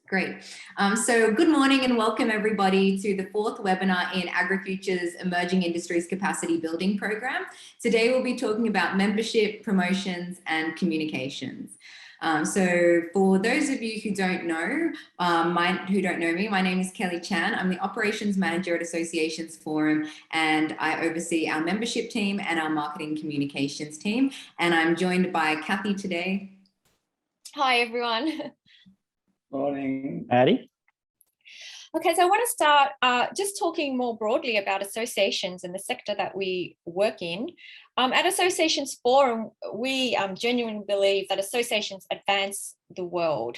Great. So good morning and welcome everybody to the fourth webinar in AgriFuture's Emerging Industries Capacity Building Program. Today we'll be talking about membership, promotions and communications. So for those of you who don't know, me, my name is Kelly Chan. I'm the Operations Manager at Associations Forum and I oversee our membership team and our marketing communications team. And I'm joined by Kathy today. Hi everyone. Morning, Maddie. Okay, so I want to start just talking more broadly about associations and the sector that we work in. At Associations Forum, we genuinely believe that associations advance the world.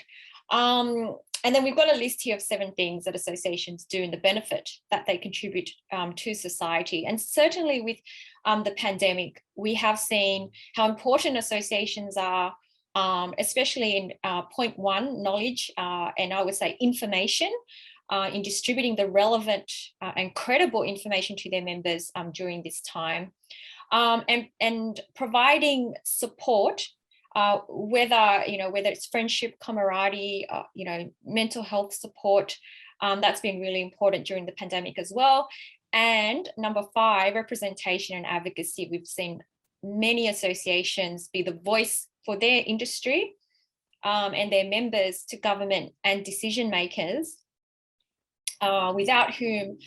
And then we've got a list here of 7 things that associations do and the benefit that they contribute to society. And certainly with the pandemic, we have seen how important associations are, especially in point 1, knowledge, and I would say information, in distributing the relevant and credible information to their members during this time, and providing support, whether it's friendship, camaraderie, mental health support. That's been really important during the pandemic as well. And number 5, representation and advocacy. We've seen many associations be the voice for their industry and their members to government and decision makers, without whom,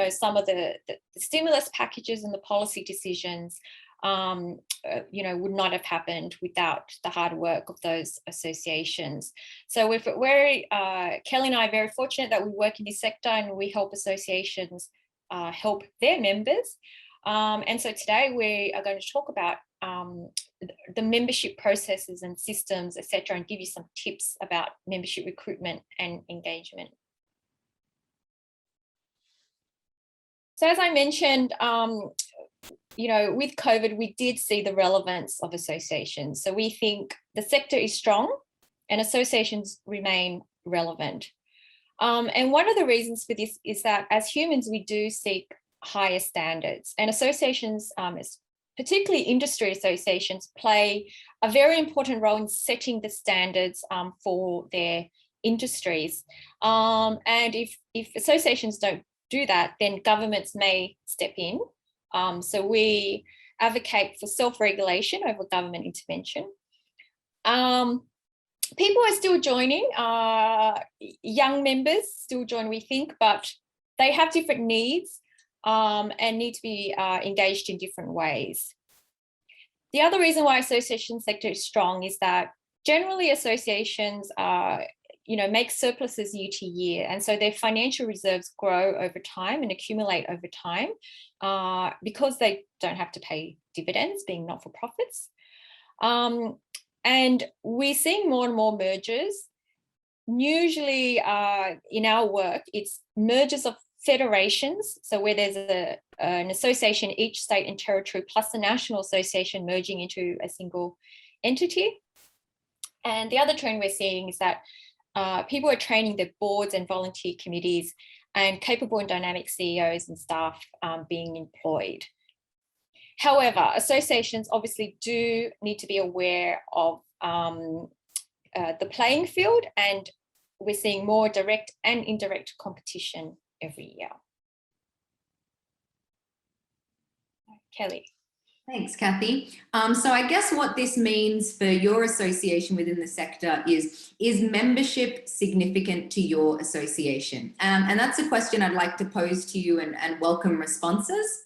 some of the stimulus packages and the policy decisions, would not have happened without the hard work of those associations. So Kelly and I are very fortunate that we work in this sector and we help associations help their members. And so today we are going to talk about the membership processes and systems, etc., and give you some tips about membership recruitment and engagement. So as I mentioned, with COVID, we did see the relevance of associations. So we think the sector is strong and associations remain relevant. And one of the reasons for this is that as humans, we do seek higher standards, and associations, particularly industry associations, play a very important role in setting the standards for their industries. And if associations don't do that, then governments may step in. So we advocate for self-regulation over government intervention. People are still joining, young members still join, we think, but they have different needs and need to be engaged in different ways. The other reason why association sector is strong is that generally associations make surpluses year to year, and so their financial reserves grow over time and accumulate over time because they don't have to pay dividends, being not-for-profits. And we're seeing more and more mergers. Usually in our work, it's mergers of federations, so where there's an association, each state and territory plus a national association merging into a single entity. And the other trend we're seeing is that people are training their boards and volunteer committees and capable and dynamic CEOs and staff being employed. However, associations obviously do need to be aware of the playing field, and we're seeing more direct and indirect competition every year. Kelly. Thanks, Kathy. So I guess what this means for your association within the sector is membership significant to your association? And that's a question I'd like to pose to you and welcome responses.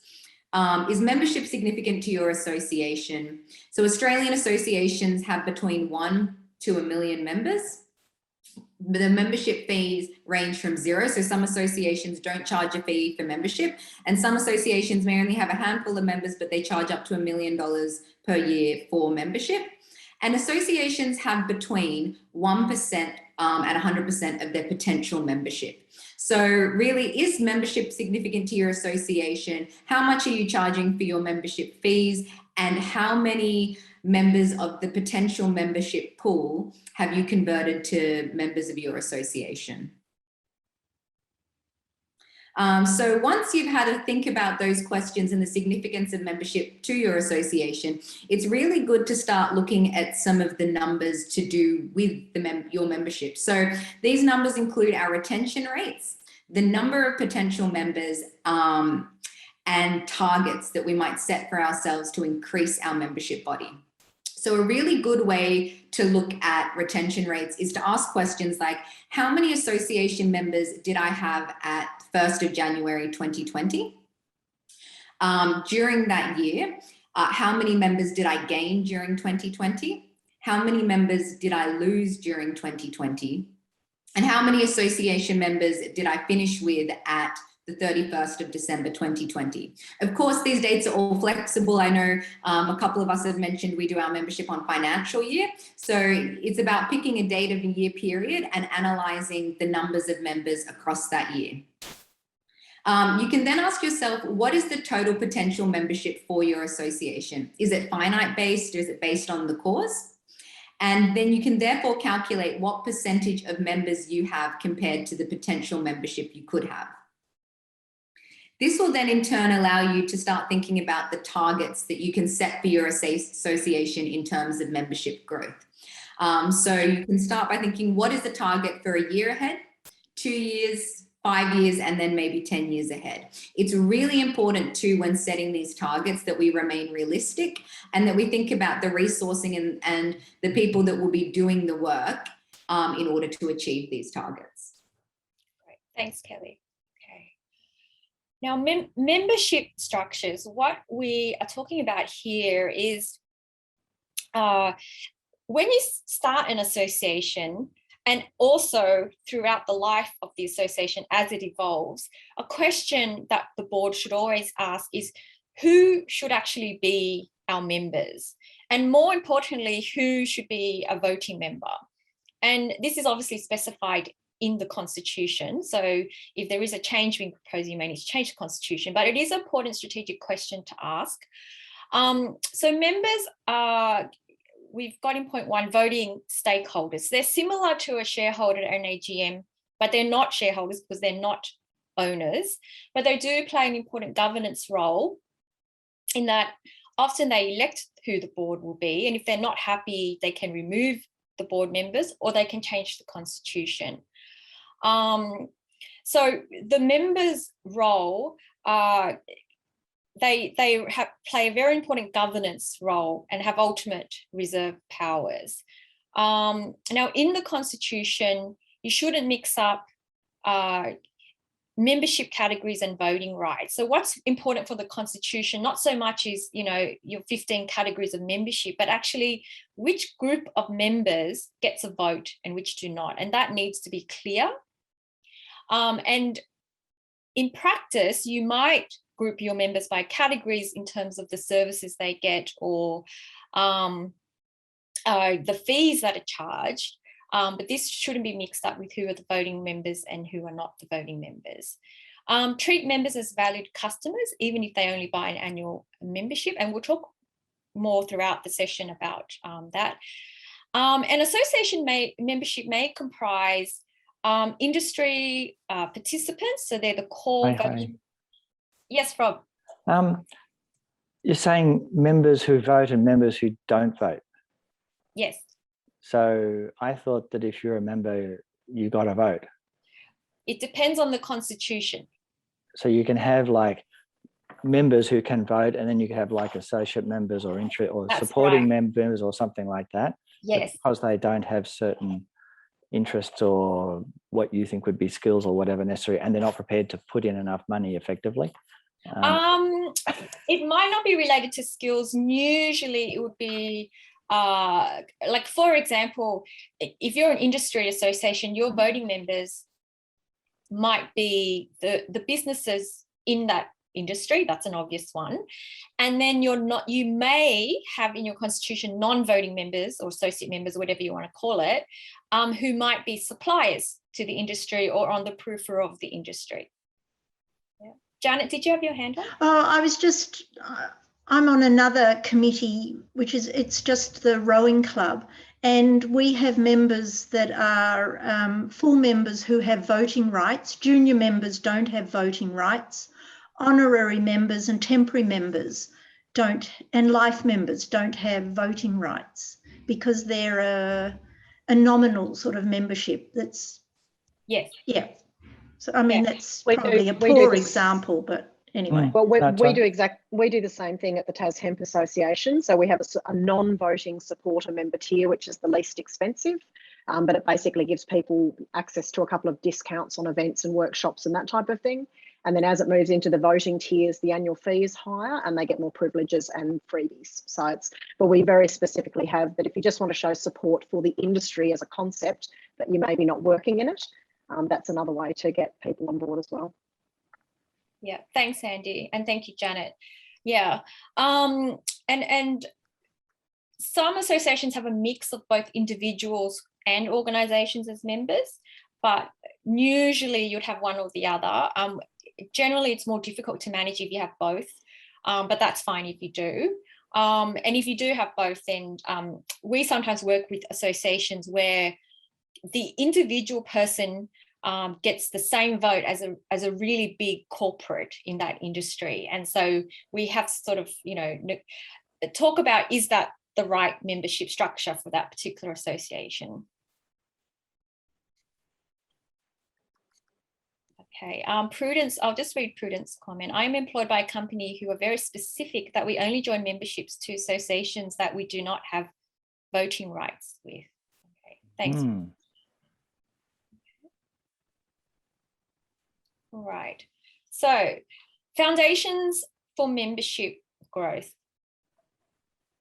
Is membership significant to your association? So Australian associations have between 1 to 1 million members. The membership fees range from 0. So some associations don't charge a fee for membership, and some associations may only have a handful of members, but they charge up to $1 million per year for membership. And associations have between 1% and 100% of their potential membership. So really, is membership significant to your association? How much are you charging for your membership fees? And how many members of the potential membership pool have you converted to members of your association? So once you've had to think about those questions and the significance of membership to your association, it's really good to start looking at some of the numbers to do with your membership. So these numbers include our retention rates, the number of potential members, and targets that we might set for ourselves to increase our membership body. So a really good way to look at retention rates is to ask questions like, how many association members did I have at 1st of January 2020? During that year, how many members did I gain during 2020? How many members did I lose during 2020? And how many association members did I finish with at the 31st of December 2020. Of course, these dates are all flexible. I know a couple of us have mentioned we do our membership on financial year. So it's about picking a date of a year period and analysing the numbers of members across that year. You can then ask yourself, what is the total potential membership for your association? Is it finite based? Is it based on the cause? And then you can therefore calculate what percentage of members you have compared to the potential membership you could have. This will then in turn allow you to start thinking about the targets that you can set for your association in terms of membership growth. So you can start by thinking, what is the target for a year ahead, 2 years, 5 years, and then maybe 10 years ahead. It's really important too when setting these targets that we remain realistic and that we think about the resourcing and the people that will be doing the work in order to achieve these targets. Great. Thanks, Kelly. Now, membership structures, what we are talking about here is when you start an association and also throughout the life of the association as it evolves, a question that the board should always ask is who should actually be our members? And more importantly, who should be a voting member? And this is obviously specified in the constitution. So if there is a change being proposed, you may need to change the constitution, but it is an important strategic question to ask. So members are, we've got in point 1, voting stakeholders. They're similar to a shareholder at an AGM, but they're not shareholders because they're not owners, but they do play an important governance role in that often they elect who the board will be. And if they're not happy, they can remove the board members or they can change the constitution. So the members' role, they play a very important governance role and have ultimate reserve powers. Now, in the constitution, you shouldn't mix up membership categories and voting rights. So what's important for the constitution, not so much is, you know, your 15 categories of membership, but actually which group of members gets a vote and which do not. And that needs to be clear. And in practice, you might group your members by categories in terms of the services they get or the fees that are charged. But this shouldn't be mixed up with who are the voting members and who are not the voting members. Treat members as valued customers, even if they only buy an annual membership. And we'll talk more throughout the session about that. An association membership may comprise industry participants, so they're the core voting. Yes, Rob. You're saying members who vote and members who don't vote. Yes. So I thought that if you're a member, you got to vote. It depends on the constitution. So you can have like members who can vote, and then you can have like associate members or supporting members or something like that. Yes. But because they don't have certain interests or what you think would be skills or whatever necessary, and they're not prepared to put in enough money effectively. It might not be related to skills. Usually it would be like, for example, if you're an industry association, your voting members might be the businesses in that industry. That's an obvious one. And then you may have in your constitution non-voting members or associate members, whatever you want to call it, who might be suppliers to the industry or on the periphery of the industry. Yeah. Janet, did you have your hand up? Oh, I was just, I'm on another committee, it's just the rowing club. And we have members that are full members who have voting rights. Junior members don't have voting rights. Honorary members and temporary members don't, and life members don't have voting rights because they're a nominal sort of membership. That's, yes. Yeah. So, I mean, that's We probably a do poor this. example, but anyway. Well, we That's do the same thing at the TAS Hemp Association. So we have a non-voting supporter member tier, which is the least expensive, but it basically gives people access to a couple of discounts on events and workshops and that type of thing. And then as it moves into the voting tiers, the annual fee is higher and they get more privileges and freebies. So but we very specifically have that if you just want to show support for the industry as a concept, but you may be not working in it, that's another way to get people on board as well. Yeah, thanks, Andy, and thank you, Janet. Yeah, and some associations have a mix of both individuals and organisations as members, but usually you'd have one or the other. Generally, it's more difficult to manage if you have both, but that's fine if you do. And if you do have both, then we sometimes work with associations where the individual person gets the same vote as a really big corporate in that industry. And so we have sort of, talk about, is that the right membership structure for that particular association? Okay, Prudence, I'll just read Prudence' comment. I am employed by a company who are very specific that we only join memberships to associations that we do not have voting rights with. Okay, thanks. All right, so foundations for membership growth.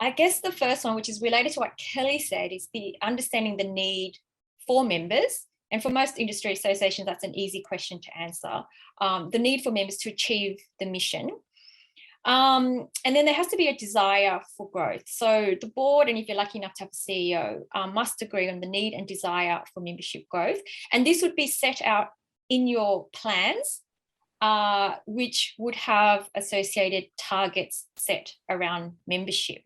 I guess the first one, which is related to what Kelly said, is the understanding the need for members. And for most industry associations, that's an easy question to answer. The need for members to achieve the mission. And then there has to be a desire for growth. So the board, and if you're lucky enough to have a CEO, must agree on the need and desire for membership growth. And this would be set out in your plans, which would have associated targets set around membership.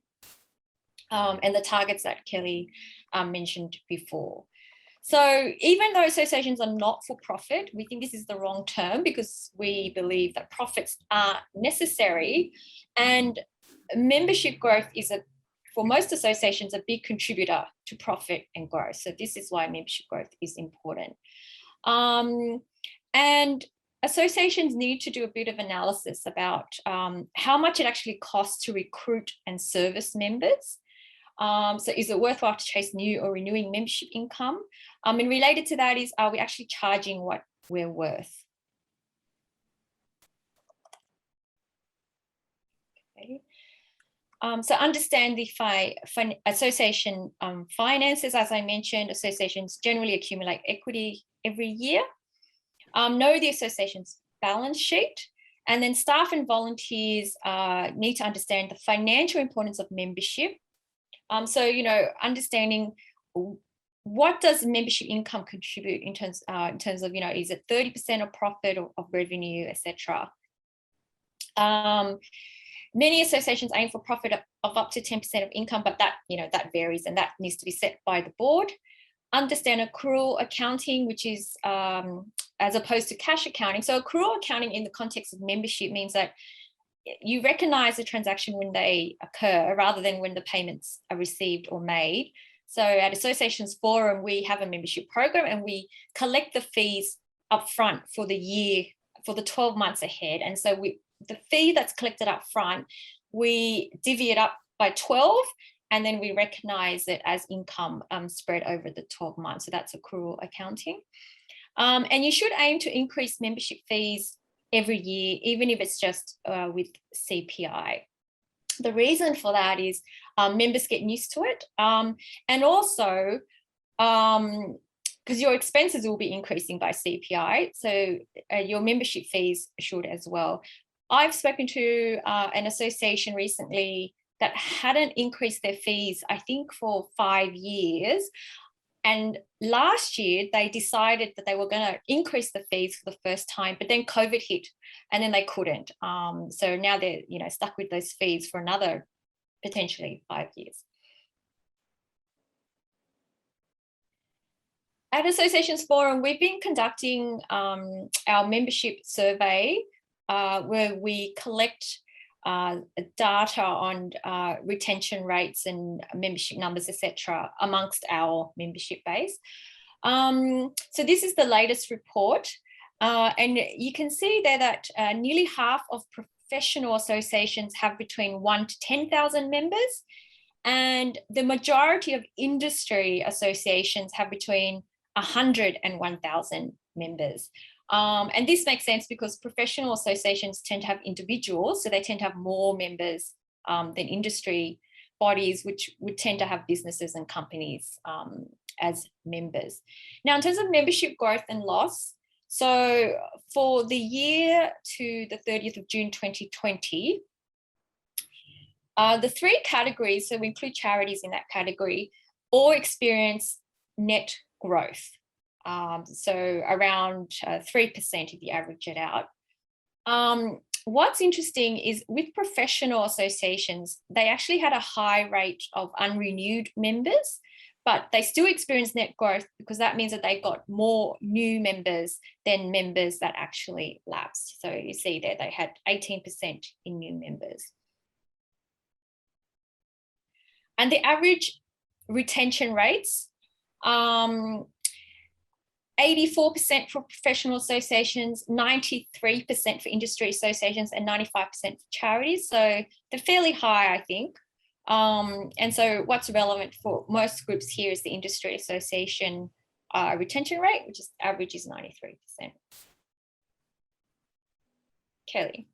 And the targets that Kelly mentioned before. So even though associations are not for profit, we think this is the wrong term because we believe that profits are necessary, and membership growth is, for most associations, a big contributor to profit and growth. So this is why membership growth is important. And associations need to do a bit of analysis about how much it actually costs to recruit and service members. So is it worthwhile to chase new or renewing membership income? And related to that is, are we actually charging what we're worth? Okay. So understand the association finances. As I mentioned, associations generally accumulate equity every year. Know the association's balance sheet. And then staff and volunteers need to understand the financial importance of membership. So, understanding what does membership income contribute in terms of, is it 30% of profit or of revenue, etc. Many associations aim for profit of up to 10% of income, but that, that varies and that needs to be set by the board. Understand accrual accounting, which is as opposed to cash accounting. So accrual accounting in the context of membership means that you recognize the transaction when they occur rather than when the payments are received or made. So at Associations Forum, we have a membership program and we collect the fees up front for the year, for the 12 months ahead. And so the fee that's collected up front, we divvy it up by 12 and then we recognize it as income spread over the 12 months. So that's accrual accounting. And you should aim to increase membership fees every year, even if it's just with CPI. The reason for that is members get used to it. And also, because your expenses will be increasing by CPI, so your membership fees should as well. I've spoken to an association recently that hadn't increased their fees, I think, for 5 years. And last year, they decided that they were going to increase the fees for the first time, but then COVID hit and then they couldn't. So now they're stuck with those fees for another potentially 5 years. At Associations Forum, we've been conducting our membership survey where we collect data on retention rates and membership numbers, etc., amongst our membership base. So this is the latest report, and you can see there that nearly half of professional associations have between 1,000 to 10,000 members, and the majority of industry associations have between 100 and 1,000 members. And this makes sense because professional associations tend to have individuals, so they tend to have more members than industry bodies, which would tend to have businesses and companies as members. Now, in terms of membership growth and loss, so for the year to the 30th of June 2020, the three categories, so we include charities in that category, all experience net growth. So around 3% if you average it out. What's interesting is with professional associations, they actually had a high rate of unrenewed members, but they still experienced net growth because that means that they got more new members than members that actually lapsed. So you see there, they had 18% in new members. And the average retention rates, 84% for professional associations, 93% for industry associations, and 95% for charities. So they're fairly high, I think. And so what's relevant for most groups here is the industry association retention rate, which is average is 93%. Kelly.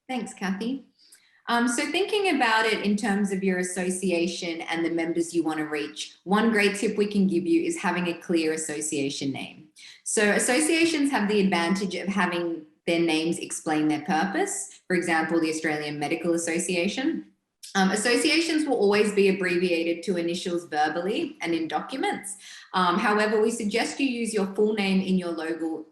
Thanks, Kathy. So thinking about it in terms of your association and the members you want to reach, one great tip we can give you is having a clear association name. So associations have the advantage of having their names explain their purpose. For example, the Australian Medical Association. Associations will always be abbreviated to initials verbally and in documents. However, we suggest you use your full name in your logo,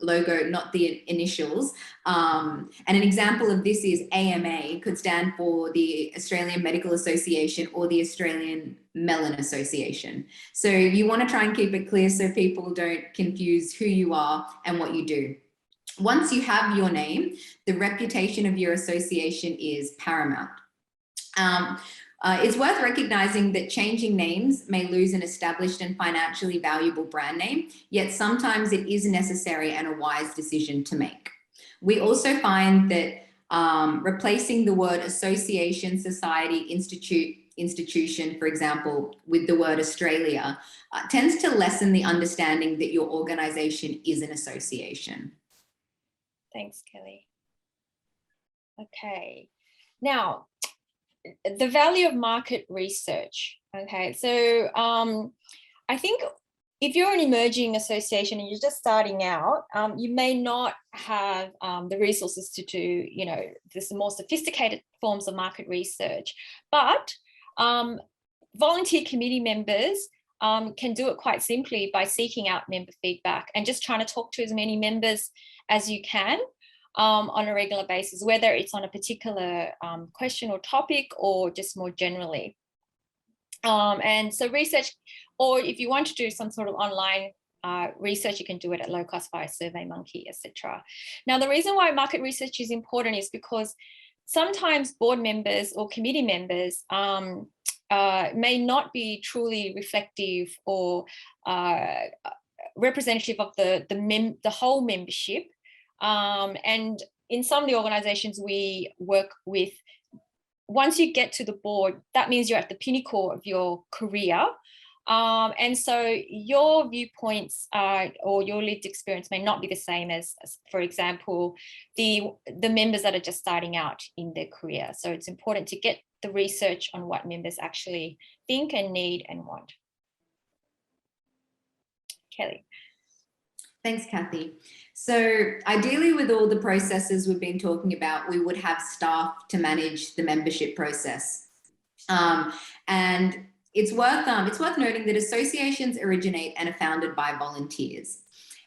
not the initials. And an example of this is AMA, could stand for the Australian Medical Association or the Australian Melon Association. So you want to try and keep it clear so people don't confuse who you are and what you do. Once you have your name, the reputation of your association is paramount. It's worth recognizing that changing names may lose an established and financially valuable brand name, yet sometimes it is necessary and a wise decision to make. We also find that replacing the word association, society, institution, for example, with the word Australia, tends to lessen the understanding that your organization is an association. Thanks, Kelly. Okay, now, the value of market research. Okay, so I think if you're an emerging association and you're just starting out, you may not have the resources to do, this more sophisticated forms of market research, but volunteer committee members can do it quite simply by seeking out member feedback and just trying to talk to as many members as you can. On a regular basis, whether it's on a particular question or topic or just more generally. And so research, or if you want to do some sort of online research, you can do it at low cost via SurveyMonkey, etc. Now, the reason why market research is important is because sometimes board members or committee members may not be truly reflective or representative of the whole membership. And in some of the organizations we work with, once you get to the board, that means you're at the pinnacle of your career. And so your viewpoints or your lived experience may not be the same as for example, the members that are just starting out in their career. So it's important to get the research on what members actually think and need and want. Kelly. Thanks, Kathy. So ideally, with all the processes we've been talking about, we would have staff to manage the membership process. And it's worth noting that associations originate and are founded by volunteers.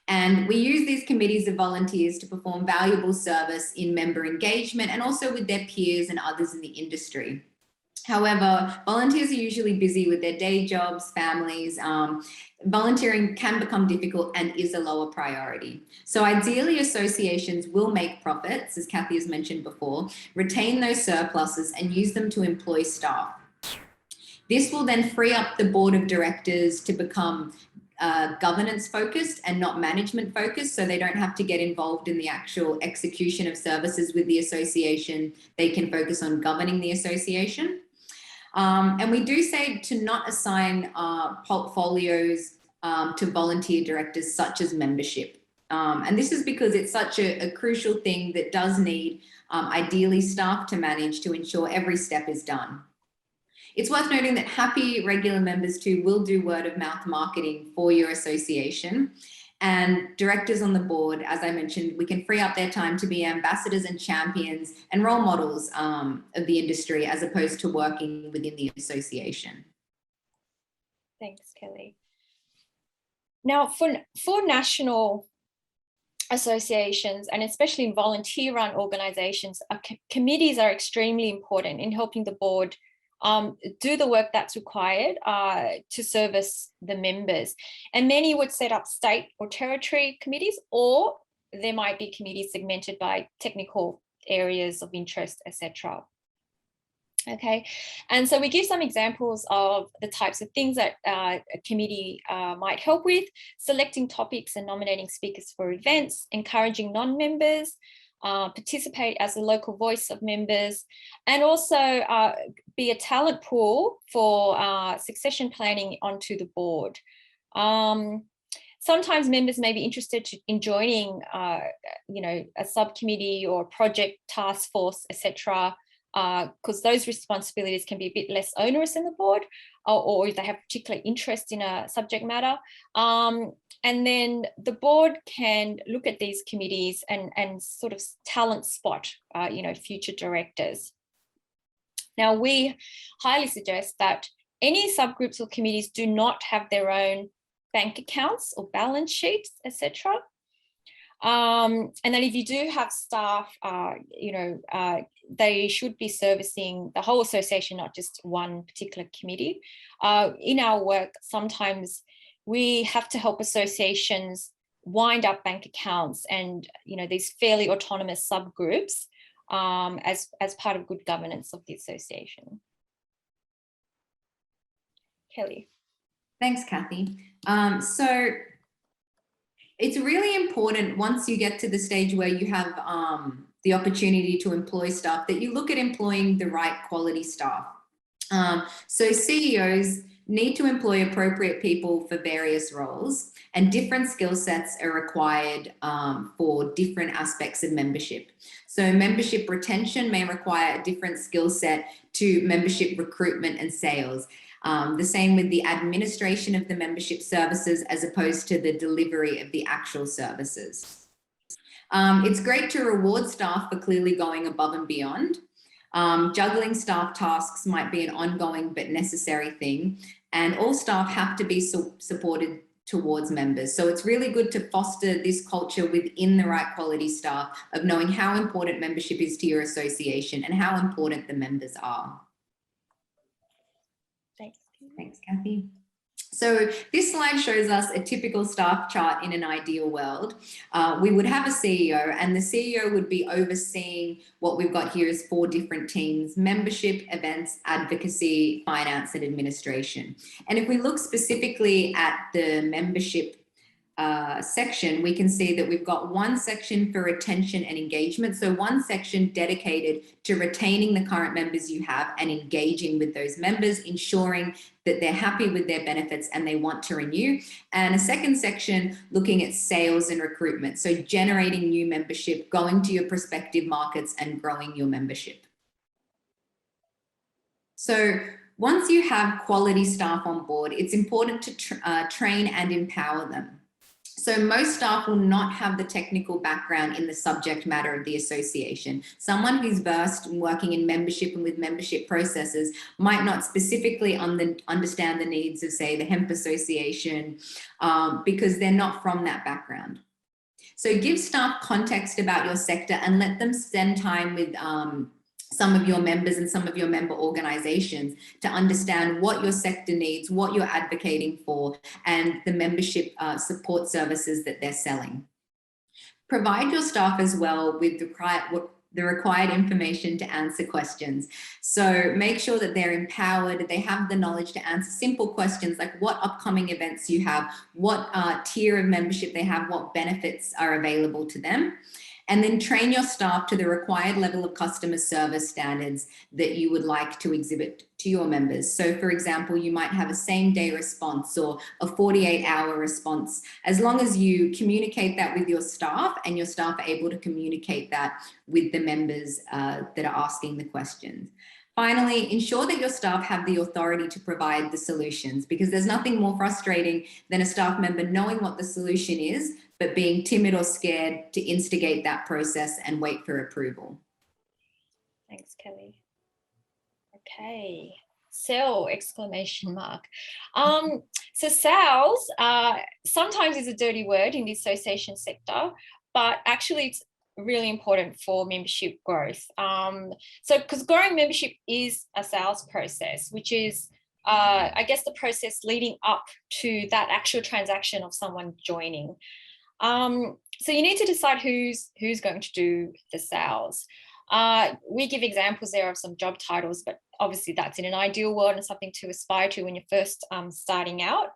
And we use these committees of volunteers to perform valuable service in member engagement and also with their peers and others in the industry. However, volunteers are usually busy with their day jobs, families. Volunteering can become difficult and is a lower priority. So ideally, associations will make profits, as Kathy has mentioned before, retain those surpluses and use them to employ staff. This will then free up the board of directors to become governance focused and not management focused, so they don't have to get involved in the actual execution of services with the association. They can focus on governing the association. And we do say to not assign portfolios to volunteer directors such as membership. And this is because it's such a crucial thing that does need ideally staff to manage to ensure every step is done. It's worth noting that happy regular members too will do word of mouth marketing for your association. And directors on the board, as I mentioned, we can free up their time to be ambassadors and champions and role models of the industry as opposed to working within the association. Thanks, Kelly. Now, for national associations, and especially in volunteer-run organizations, committees are extremely important in helping the board do the work that's required to service the members. And many would set up state or territory committees, or there might be committees segmented by technical areas of interest, etc. Okay, and so we give some examples of the types of things that a committee might help with: selecting topics and nominating speakers for events, encouraging non-members, participate as a local voice of members, and also be a talent pool for succession planning onto the board. Sometimes members may be interested in joining, a subcommittee or project task force, etc., because those responsibilities can be a bit less onerous in the board, or if they have particular interest in a subject matter. And then the board can look at these committees and sort of talent spot, future directors. Now, we highly suggest that any subgroups or committees do not have their own bank accounts or balance sheets, etc. And that if you do have staff, they should be servicing the whole association, not just one particular committee. In our work, sometimes we have to help associations wind up bank accounts and these fairly autonomous subgroups as part of good governance of the association. Kelly. Thanks, Kathy. So it's really important once you get to the stage where you have the opportunity to employ staff that you look at employing the right quality staff. So CEOs need to employ appropriate people for various roles, and different skill sets are required for different aspects of membership. So membership retention may require a different skill set to membership recruitment and sales. The same with the administration of the membership services as opposed to the delivery of the actual services. It's great to reward staff for clearly going above and beyond. Juggling staff tasks might be an ongoing but necessary thing, and all staff have to be supported towards members. So it's really good to foster this culture within the right quality staff of knowing how important membership is to your association and how important the members are. Thanks, Kathy. So this slide shows us a typical staff chart in an ideal world. We would have a CEO, and the CEO would be overseeing what we've got here is 4 different teams: membership, events, advocacy, finance, and administration. And if we look specifically at the membership section, we can see that we've got one section for retention and engagement. So one section dedicated to retaining the current members you have and engaging with those members, ensuring that they're happy with their benefits and they want to renew. And a second section looking at sales and recruitment. So generating new membership, going to your prospective markets and growing your membership. So once you have quality staff on board, it's important to train and empower them. So most staff will not have the technical background in the subject matter of the association. Someone who's versed in working in membership and with membership processes might not specifically understand the needs of, say, the Hemp Association because they're not from that background. So give staff context about your sector and let them spend time with some of your members and some of your member organizations to understand what your sector needs, what you're advocating for, and the membership support services that they're selling. Provide your staff as well with the required information to answer questions. So make sure that they're empowered, they have the knowledge to answer simple questions like what upcoming events you have, what tier of membership they have, what benefits are available to them. And then train your staff to the required level of customer service standards that you would like to exhibit to your members. So for example, you might have a same-day response or a 48-hour response. As long as you communicate that with your staff and your staff are able to communicate that with the members that are asking the questions. Finally, ensure that your staff have the authority to provide the solutions, because there's nothing more frustrating than a staff member knowing what the solution is, but being timid or scared to instigate that process and wait for approval. Thanks, Kelly. Okay, sell, exclamation mark. So sales sometimes is a dirty word in the association sector, but actually it's really important for membership growth. So because growing membership is a sales process, which is I guess the process leading up to that actual transaction of someone joining. So you need to decide who's going to do the sales. We give examples there of some job titles, but obviously that's in an ideal world and something to aspire to when you're first starting out.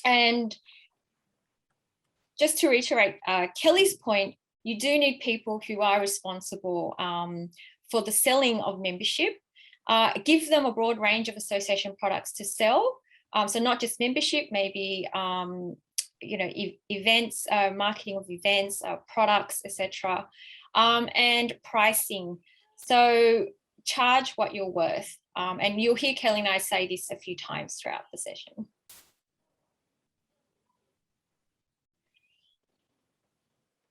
And just to reiterate Kelly's point, you do need people who are responsible for the selling of membership. Give them a broad range of association products to sell. So not just membership, maybe events, marketing of events, products, etc., and pricing. So charge what you're worth. And you'll hear Kelly and I say this a few times throughout the session.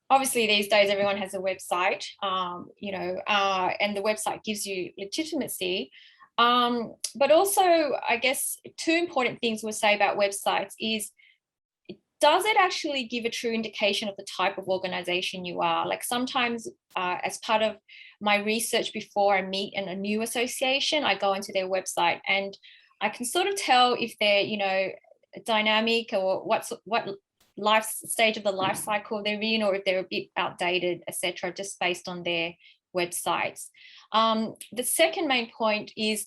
Obviously, these days, everyone has a website, and the website gives you legitimacy. But also, I guess, two important things we'll say about websites is, does it actually give a true indication of the type of organization you are? Like sometimes as part of my research before I meet in a new association, I go into their website and I can sort of tell if they're, dynamic or what life stage of the life cycle they're in, or if they're a bit outdated, etc., just based on their websites. The second main point is,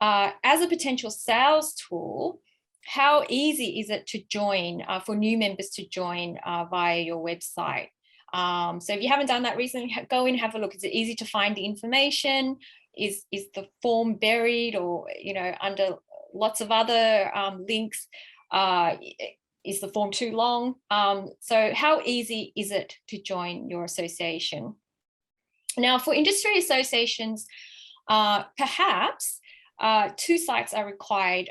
as a potential sales tool, how easy is it to join, for new members to join via your website? So if you haven't done that recently, go in, have a look. Is it easy to find the information? Is the form buried or, under lots of other links? Is the form too long? So how easy is it to join your association? Now, for industry associations, perhaps two sites are required.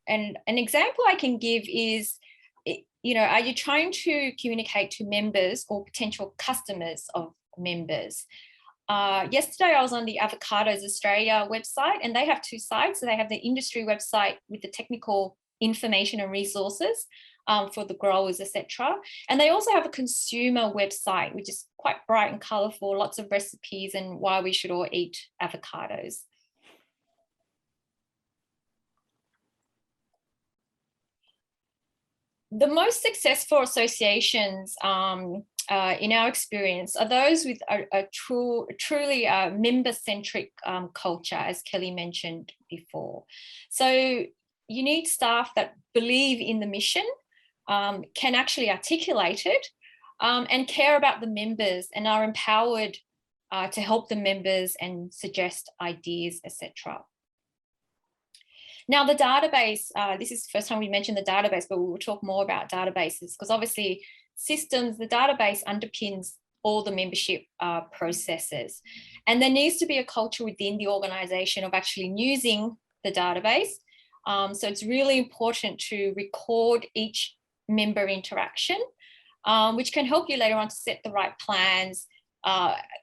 And an example I can give is, are you trying to communicate to members or potential customers of members? Yesterday, I was on the Avocados Australia website, and they have two sites. So they have the industry website with the technical information and resources for the growers, etc. And they also have a consumer website, which is quite bright and colourful, lots of recipes and why we should all eat avocados. The most successful associations in our experience are those with a truly member-centric culture, as Kelly mentioned before. So you need staff that believe in the mission, can actually articulate it, and care about the members and are empowered to help the members and suggest ideas, etc. Now, the database, this is the first time we mentioned the database, but we will talk more about databases because obviously systems, the database underpins all the membership processes. And there needs to be a culture within the organisation of actually using the database. So it's really important to record each member interaction, which can help you later on to set the right plans.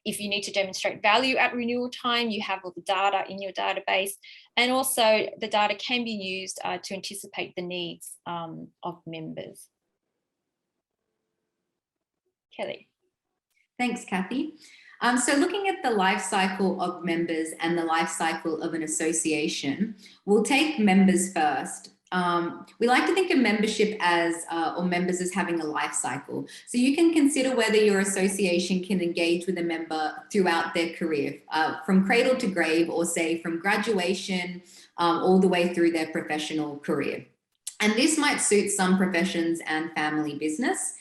If you need to demonstrate value at renewal time, you have all the data in your database. And also the data can be used to anticipate the needs of members. Kelly. Thanks, Kathy. So looking at the life cycle of members and the life cycle of an association, we'll take members first. We like to think of membership as, or members as having a life cycle. So you can consider whether your association can engage with a member throughout their career, from cradle to grave, or say from graduation all the way through their professional career. And this might suit some professions and family business.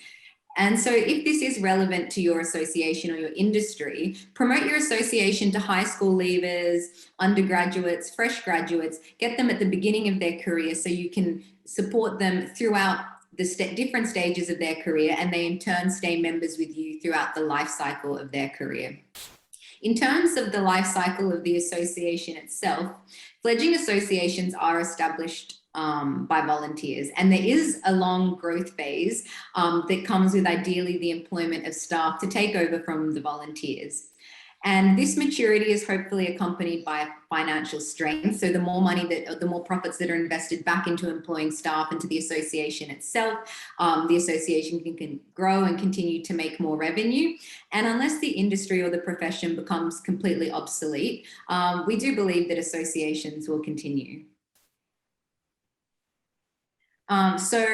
And so if this is relevant to your association or your industry, promote your association to high school leavers, undergraduates, fresh graduates, get them at the beginning of their career so you can support them throughout the different stages of their career, and they in turn stay members with you throughout the life cycle of their career. In terms of the life cycle of the association itself, fledgling associations are established by volunteers, and there is a long growth phase that comes with ideally the employment of staff to take over from the volunteers. And this maturity is hopefully accompanied by financial strength. So the more money the more profits that are invested back into employing staff into the association itself, the association can grow and continue to make more revenue. And unless the industry or the profession becomes completely obsolete, we do believe that associations will continue. So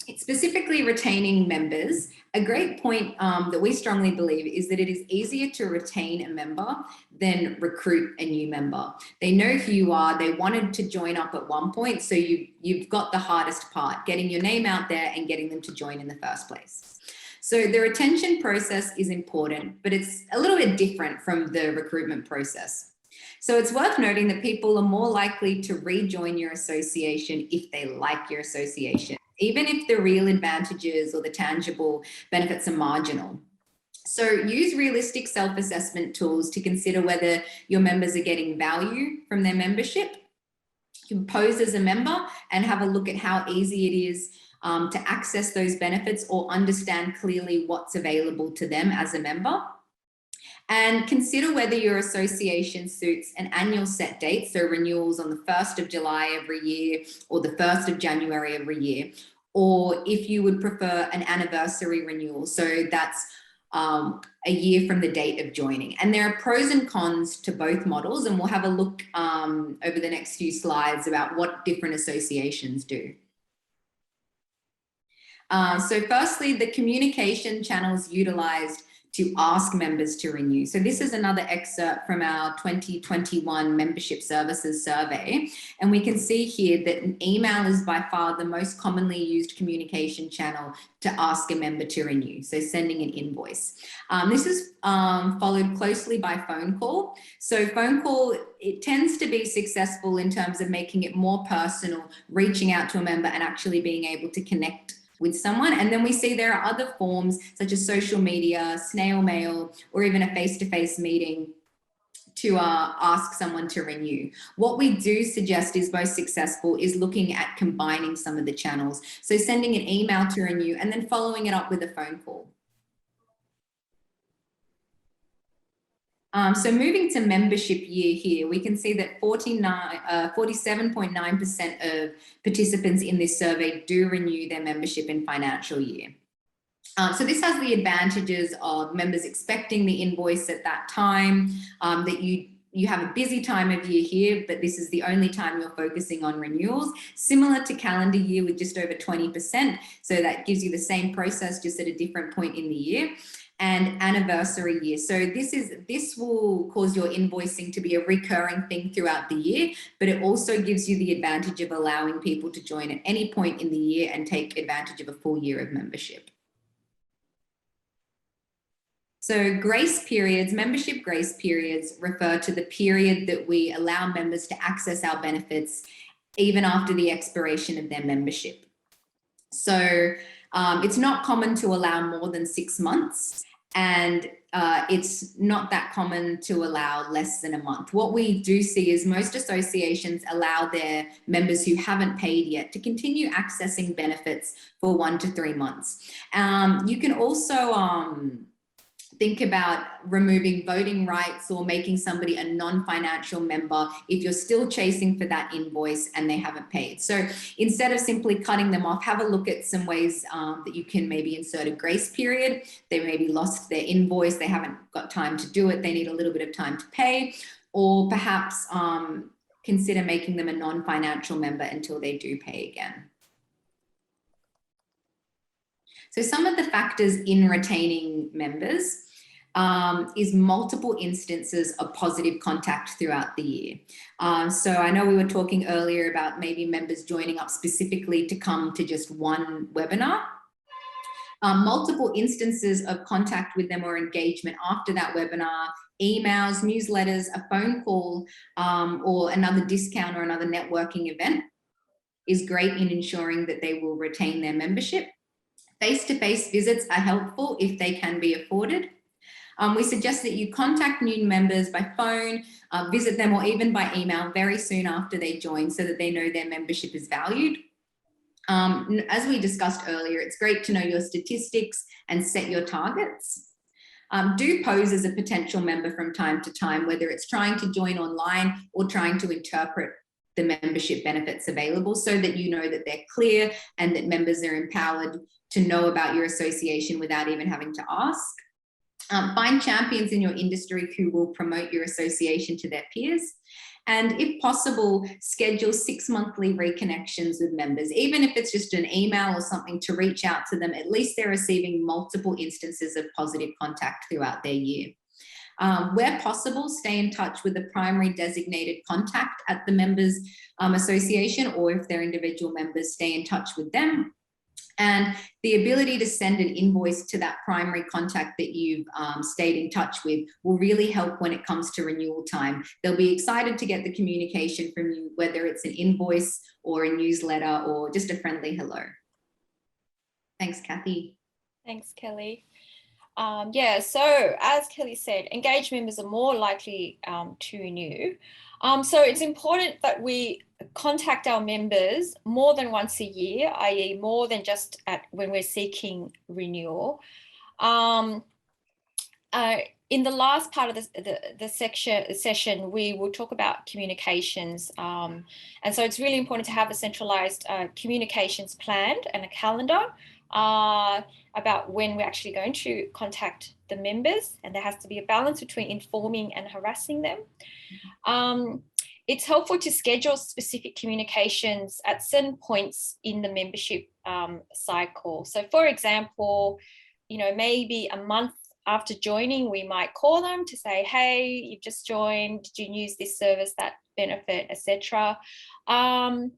specifically retaining members, a great point that we strongly believe is that it is easier to retain a member than recruit a new member. They know who you are, they wanted to join up at one point, so you've got the hardest part, getting your name out there and getting them to join in the first place. So the retention process is important, but it's a little bit different from the recruitment process. So it's worth noting that people are more likely to rejoin your association if they like your association, even if the real advantages or the tangible benefits are marginal. So use realistic self-assessment tools to consider whether your members are getting value from their membership. You can pose as a member and have a look at how easy it is to access those benefits or understand clearly what's available to them as a member. And consider whether your association suits an annual set date, so renewals on the 1st of July every year or the 1st of January every year, or if you would prefer an anniversary renewal, so that's a year from the date of joining. And there are pros and cons to both models, and we'll have a look over the next few slides about what different associations do. So firstly, the communication channels utilized to ask members to renew. So this is another excerpt from our 2021 membership services survey. And we can see here that an email is by far the most commonly used communication channel to ask a member to renew. So sending an invoice. This is followed closely by phone call. So phone call, it tends to be successful in terms of making it more personal, reaching out to a member and actually being able to connect with someone. And then we see there are other forms such as social media, snail mail, or even a face-to-face meeting to ask someone to renew. What we do suggest is most successful is looking at combining some of the channels. So sending an email to renew and then following it up with a phone call. So moving to membership year here, we can see that 47.9% of participants in this survey do renew their membership in financial year. So this has the advantages of members expecting the invoice at that time, that you have a busy time of year here, but this is the only time you're focusing on renewals, similar to calendar year with just over 20%. So that gives you the same process, just at a different point in the year. And anniversary year. So this will cause your invoicing to be a recurring thing throughout the year, but it also gives you the advantage of allowing people to join at any point in the year and take advantage of a full year of membership. So grace periods, membership grace periods refer to the period that we allow members to access our benefits even after the expiration of their membership. So it's not common to allow more than 6 months, and it's not that common to allow less than a month. What we do see is most associations allow their members who haven't paid yet to continue accessing benefits for 1 to 3 months. You can also think about removing voting rights or making somebody a non-financial member if you're still chasing for that invoice and they haven't paid. So instead of simply cutting them off, have a look at some ways that you can maybe insert a grace period. They maybe lost their invoice, they haven't got time to do it, they need a little bit of time to pay, or perhaps consider making them a non-financial member until they do pay again. So some of the factors in retaining members is multiple instances of positive contact throughout the year. So I know we were talking earlier about maybe members joining up specifically to come to just one webinar. Multiple instances of contact with them or engagement after that webinar, emails, newsletters, a phone call, or another discount or another networking event is great in ensuring that they will retain their membership. Face-to-face visits are helpful if they can be afforded. We suggest that you contact new members by phone, visit them, or even by email very soon after they join so that they know their membership is valued. As we discussed earlier, it's great to know your statistics and set your targets. Do pose as a potential member from time to time, whether it's trying to join online or trying to interpret the membership benefits available, so that you know that they're clear and that members are empowered to know about your association without even having to ask. Find champions in your industry who will promote your association to their peers. And if possible, schedule 6 monthly reconnections with members. Even if it's just an email or something to reach out to them, at least they're receiving multiple instances of positive contact throughout their year. Where possible, stay in touch with the primary designated contact at the members association, or if they're individual members, stay in touch with them. And the ability to send an invoice to that primary contact that you've stayed in touch with will really help when it comes to renewal time. They'll be excited to get the communication from you, whether it's an invoice or a newsletter or just a friendly hello. Thanks, Kathy. Thanks, Kelly. Yeah, so as Kelly said, engaged members are more likely to renew. So it's important that we contact our members more than once a year, i.e. more than just when we're seeking renewal. In the last part of the session, we will talk about communications. And so it's really important to have a centralized communications planned and a calendar about when we're actually going to contact the members, and there has to be a balance between informing and harassing them. It's helpful to schedule specific communications at certain points in the membership cycle. So for example, maybe a month after joining, we might call them to say, hey, you've just joined, did you use this service, that benefit, etc. And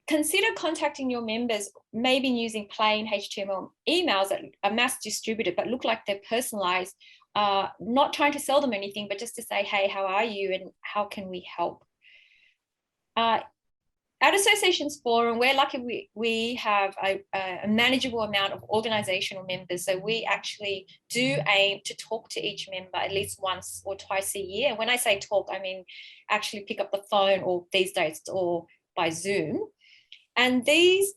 consider contacting your members, maybe using plain HTML emails that are mass distributed but look like they're personalized, not trying to sell them anything, but just to say, hey, how are you and how can we help? At Associations Forum, we're lucky we have a manageable amount of organizational members. So we actually do aim to talk to each member at least once or twice a year. And when I say talk, I mean actually pick up the phone, or these days, or by Zoom. And these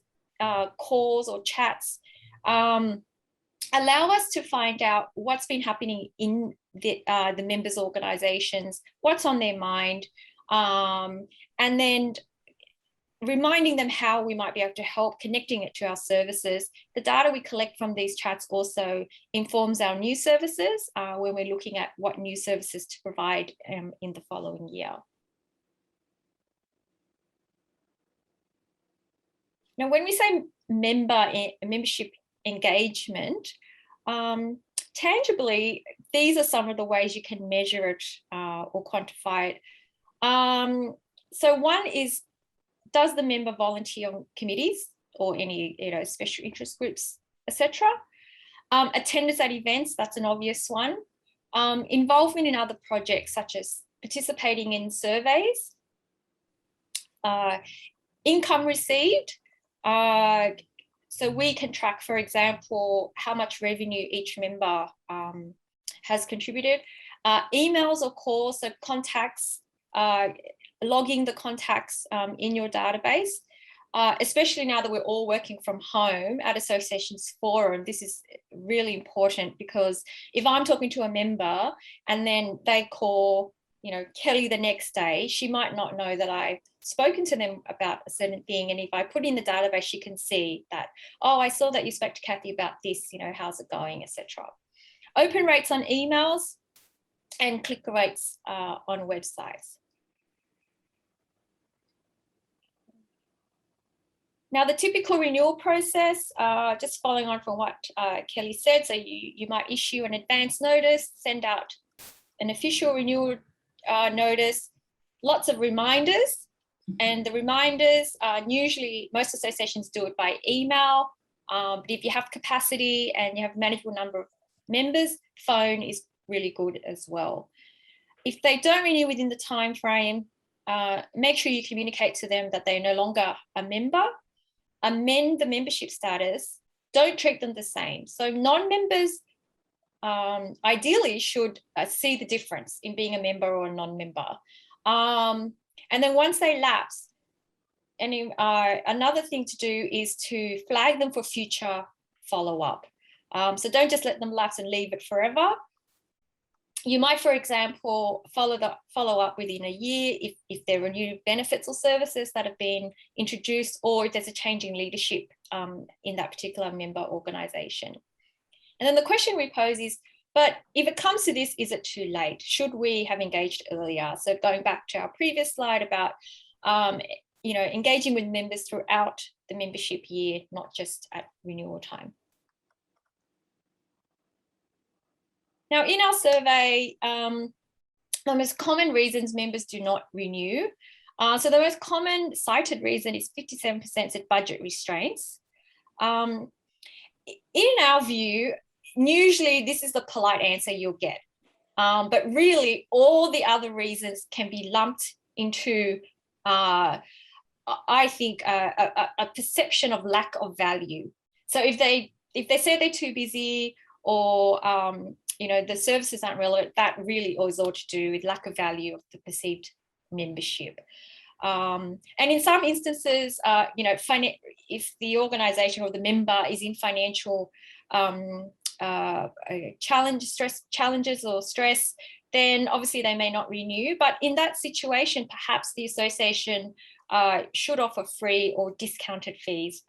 calls or chats allow us to find out what's been happening in the members' organizations, what's on their mind, and then reminding them how we might be able to help, connecting it to our services. The data we collect from these chats also informs our new services when we're looking at what new services to provide in the following year. Now, when we say membership engagement, tangibly, these are some of the ways you can measure it or quantify it. So one is, does the member volunteer on committees or any special interest groups, etc.? Attendance at events, that's an obvious one. Involvement in other projects, such as participating in surveys. Income received. So we can track, for example, how much revenue each member has contributed. Emails or calls, so contacts, logging the contacts in your database. especially now that we're all working from home at Associations Forum. This is really important, because if I'm talking to a member and then they call, you know, Kelly the next day, she might not know that I've spoken to them about a certain thing. And if I put in the database, she can see that, oh, I saw that you spoke to Kathy about this, you know, how's it going, etc. Open rates on emails and click rates on websites. Now, the typical renewal process, just following on from what Kelly said, so you might issue an advance notice, send out an official renewal notice, lots of reminders, and the reminders usually, most associations do it by email, but if you have capacity and you have a manageable number of members, phone is really good as well. If they don't renew within the time frame, make sure you communicate to them that they're no longer a member. Amend the membership status. Don't treat them the same. So non-members ideally should see the difference in being a member or a non-member. And then once they lapse, and another thing to do is to flag them for future follow-up. So don't just let them lapse and leave it forever. You might, for example, follow up within a year if there are new benefits or services that have been introduced, or if there's a change in leadership in that particular member organisation. And then the question we pose is, but if it comes to this, is it too late? Should we have engaged earlier? So going back to our previous slide about you know, engaging with members throughout the membership year, not just at renewal time. Now, in our survey, the most common reasons members do not renew. So the most common cited reason is 57% said budget restraints. In our view, usually this is the polite answer you'll get. But really, all the other reasons can be lumped into, I think, a perception of lack of value. So if they say they're too busy, or you know, the services aren't relevant, that really is all to do with lack of value of the perceived membership. And in some instances, you know, if the organisation or the member is in financial challenges or stress, then obviously they may not renew. But in that situation, perhaps the association should offer free or discounted fees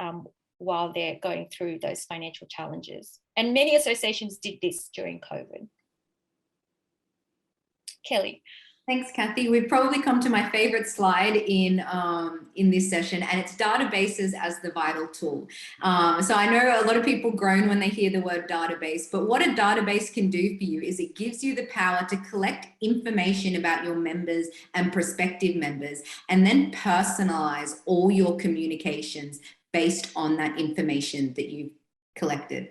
while they're going through those financial challenges. And many associations did this during COVID. Kelly. Thanks, Kathy. We've probably come to my favorite slide in this session, and it's databases as the vital tool. So I know a lot of people groan when they hear the word database, but what a database can do for you is it gives you the power to collect information about your members and prospective members, and then personalize all your communications based on that information that you've collected.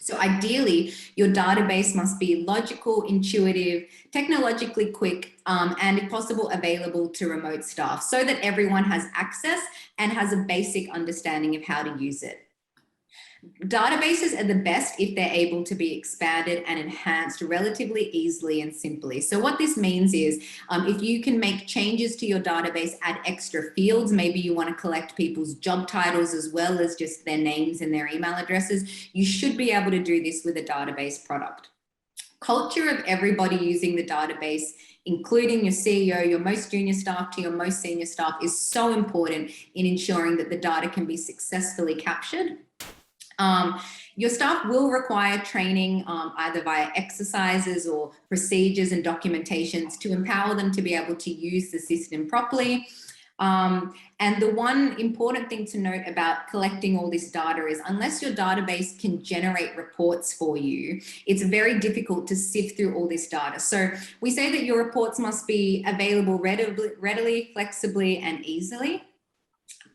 So ideally, your database must be logical, intuitive, technologically quick, and if possible, available to remote staff so that everyone has access and has a basic understanding of how to use it. Databases are the best if they're able to be expanded and enhanced relatively easily and simply. So what this means is if you can make changes to your database, add extra fields, maybe you want to collect people's job titles as well as just their names and their email addresses, you should be able to do this with a database product. Culture of everybody using the database, including your CEO, your most junior staff to your most senior staff, is so important in ensuring that the data can be successfully captured. Your staff will require training either via exercises or procedures and documentations to empower them to be able to use the system properly. And the one important thing to note about collecting all this data is unless your database can generate reports for you, it's very difficult to sift through all this data. So we say that your reports must be available readily, flexibly, and easily.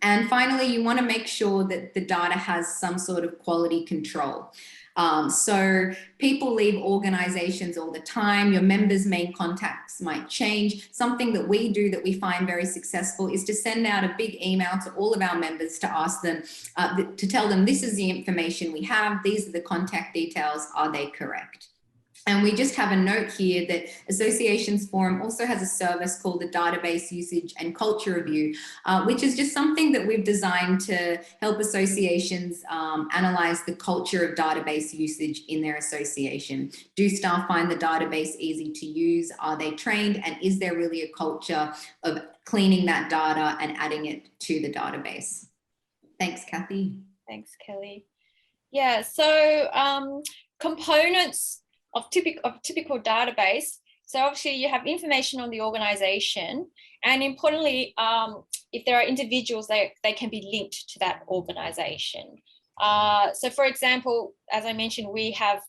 And finally, you want to make sure that the data has some sort of quality control. So people leave organizations all the time. Your members' main contacts might change. Something that we do that we find very successful is to send out a big email to all of our members to ask them, to tell them this is the information we have. These are the contact details. Are they correct? And we just have a note here that Associations Forum also has a service called the Database Usage and Culture Review, which is just something that we've designed to help associations analyze the culture of database usage in their association. Do staff find the database easy to use? Are they trained? And is there really a culture of cleaning that data and adding it to the database? Thanks, Kathy. Thanks, Kelly. Yeah, so components of typical database. So obviously you have information on the organization, and importantly, if there are individuals, they can be linked to that organization. So for example, as I mentioned, we have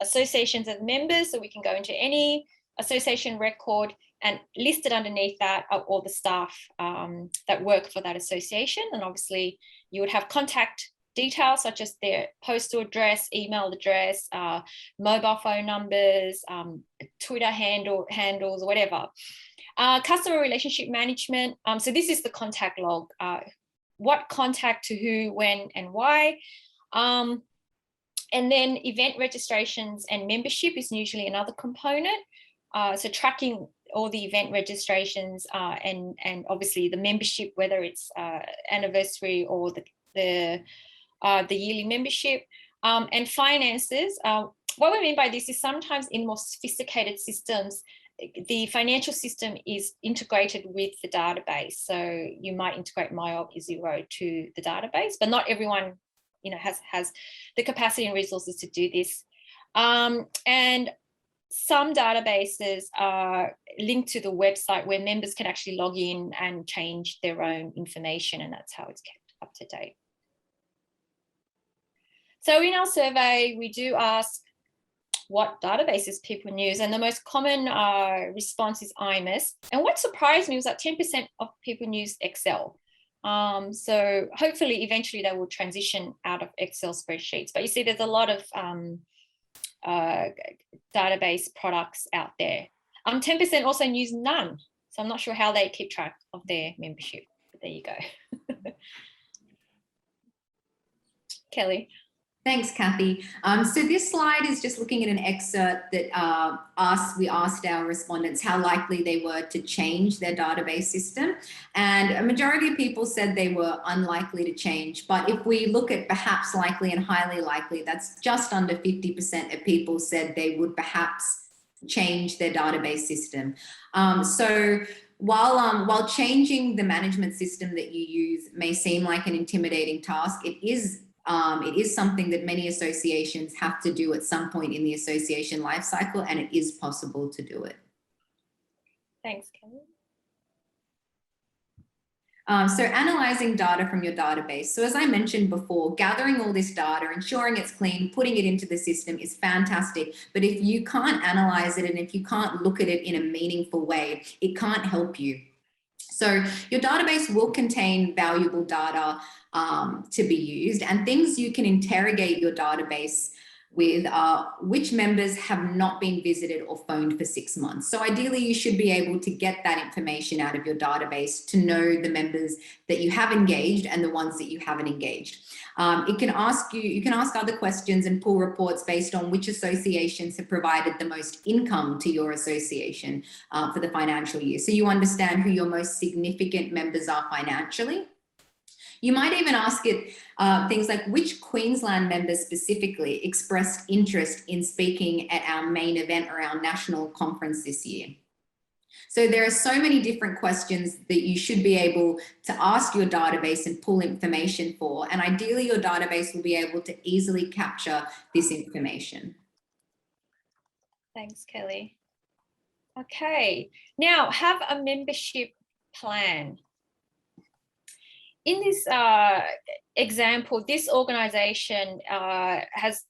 associations as members, so we can go into any association record, and listed underneath that are all the staff that work for that association. And obviously you would have contact details such as their postal address, email address, mobile phone numbers, Twitter handles, or whatever. Customer relationship management. So this is the contact log. What contact to who, when, and why. And then event registrations and membership is usually another component. So tracking all the event registrations and obviously the membership, whether it's anniversary or the yearly membership, and finances. What we mean by this is sometimes in more sophisticated systems, the financial system is integrated with the database. So you might integrate MyOb Xero to the database, but not everyone, has the capacity and resources to do this. And some databases are linked to the website where members can actually log in and change their own information, and that's how it's kept up to date. So in our survey, we do ask what databases people use, and the most common response is IMS. And what surprised me was that 10% of people use Excel. So hopefully eventually they will transition out of Excel spreadsheets. But you see there's a lot of database products out there. 10% also use none. So I'm not sure how they keep track of their membership. But there you go. Kelly. Thanks, Kathy. So this slide is just looking at an excerpt that we asked our respondents how likely they were to change their database system. And a majority of people said they were unlikely to change. But if we look at perhaps likely and highly likely, that's just under 50% of people said they would perhaps change their database system. So while changing the management system that you use may seem like an intimidating task, it is something that many associations have to do at some point in the association lifecycle, and it is possible to do it. Thanks, Kelly. So analyzing data from your database. So as I mentioned before, gathering all this data, ensuring it's clean, putting it into the system is fantastic. But if you can't analyze it and if you can't look at it in a meaningful way, it can't help you. So your database will contain valuable data to be used, and things you can interrogate your database with which members have not been visited or phoned for 6 months. So ideally you should be able to get that information out of your database to know the members that you have engaged and the ones that you haven't engaged. You can ask other questions and pull reports based on which associations have provided the most income to your association for the financial year. So you understand who your most significant members are financially. You might even ask it things like which Queensland members specifically expressed interest in speaking at our main event or our national conference this year. So there are so many different questions that you should be able to ask your database and pull information for. And ideally your database will be able to easily capture this information. Thanks, Kelly. Okay, now have a membership plan. In this example, this organisation has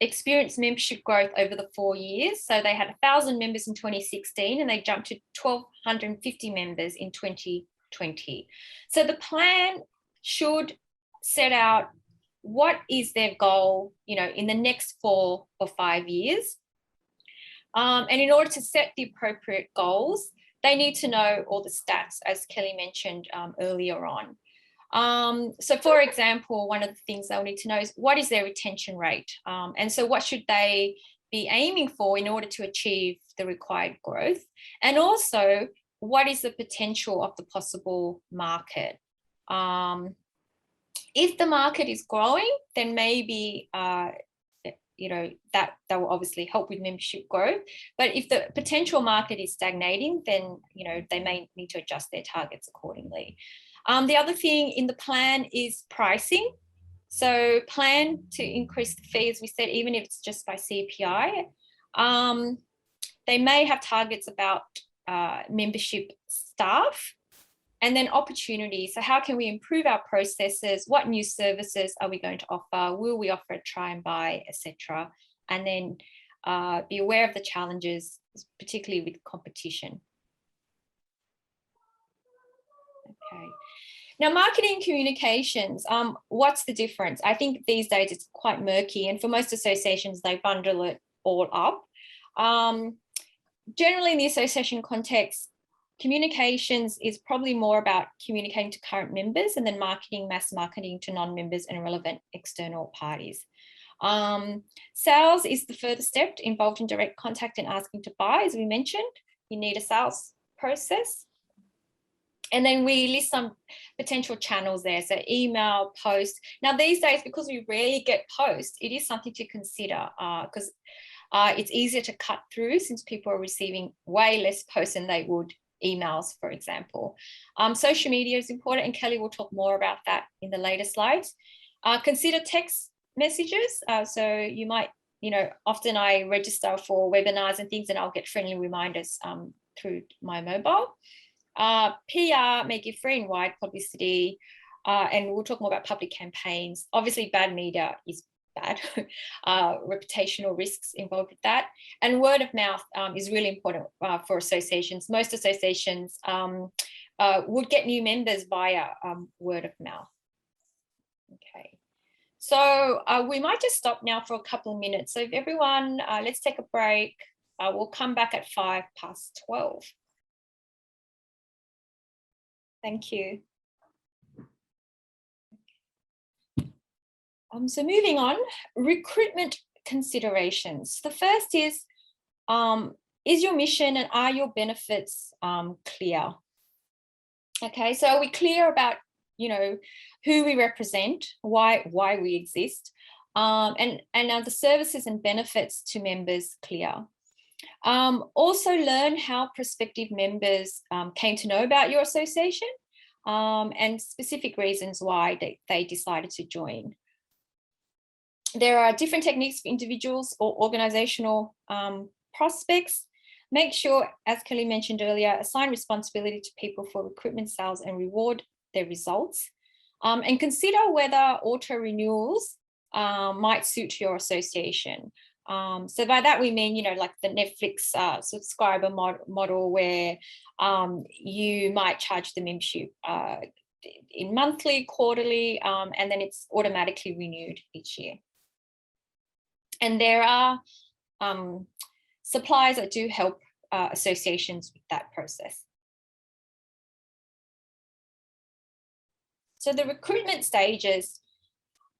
experienced membership growth over the 4 years. So they had 1,000 members in 2016 and they jumped to 1,250 members in 2020. So the plan should set out what is their goal, in the next 4 or 5 years. And in order to set the appropriate goals, they need to know all the stats, as Kelly mentioned earlier on. So for example, one of the things they'll need to know is what is their retention rate? And so what should they be aiming for in order to achieve the required growth? And also, what is the potential of the possible market? If the market is growing, then maybe that will obviously help with membership growth. But if the potential market is stagnating, then they may need to adjust their targets accordingly. The other thing in the plan is pricing. So plan to increase the fee, as we said, even if it's just by CPI. They may have targets about membership staff, and then opportunities. So how can we improve our processes? What new services are we going to offer? Will we offer a try and buy, etc.? And then be aware of the challenges, particularly with competition. Okay. Now, marketing communications, what's the difference? I think these days it's quite murky, and for most associations, they bundle it all up. Generally, in the association context, communications is probably more about communicating to current members, and then marketing, mass marketing to non-members and relevant external parties. Sales is the further step involved in direct contact and asking to buy. As we mentioned, you need a sales process. And then we list some potential channels there. So email, post. Now these days, because we rarely get posts, it is something to consider because it's easier to cut through since people are receiving way less posts than they would emails, for example. Social media is important, and Kelly will talk more about that in the later slides. Consider text messages. So you might, often I register for webinars and things, and I'll get friendly reminders through my mobile. PR, make it free and wide publicity, and we'll talk more about public campaigns. Obviously, bad media is bad, reputational risks involved with that. And word of mouth is really important for associations. Most associations would get new members via word of mouth. Okay, so we might just stop now for a couple of minutes. So if everyone, let's take a break. We'll come back at 12:05. Thank you. So moving on, recruitment considerations. The first is your mission and are your benefits clear? Okay, so are we clear about, who we represent, why we exist, and are the services and benefits to members clear? Also learn how prospective members came to know about your association and specific reasons why they decided to join. There are different techniques for individuals or organisational prospects. Make sure, as Kelly mentioned earlier, assign responsibility to people for recruitment, sales, and reward their results. And consider whether auto renewals might suit your association. So by that we mean, like the Netflix subscriber model where you might charge the membership in monthly, quarterly, and then it's automatically renewed each year. And there are suppliers that do help associations with that process. So the recruitment stages,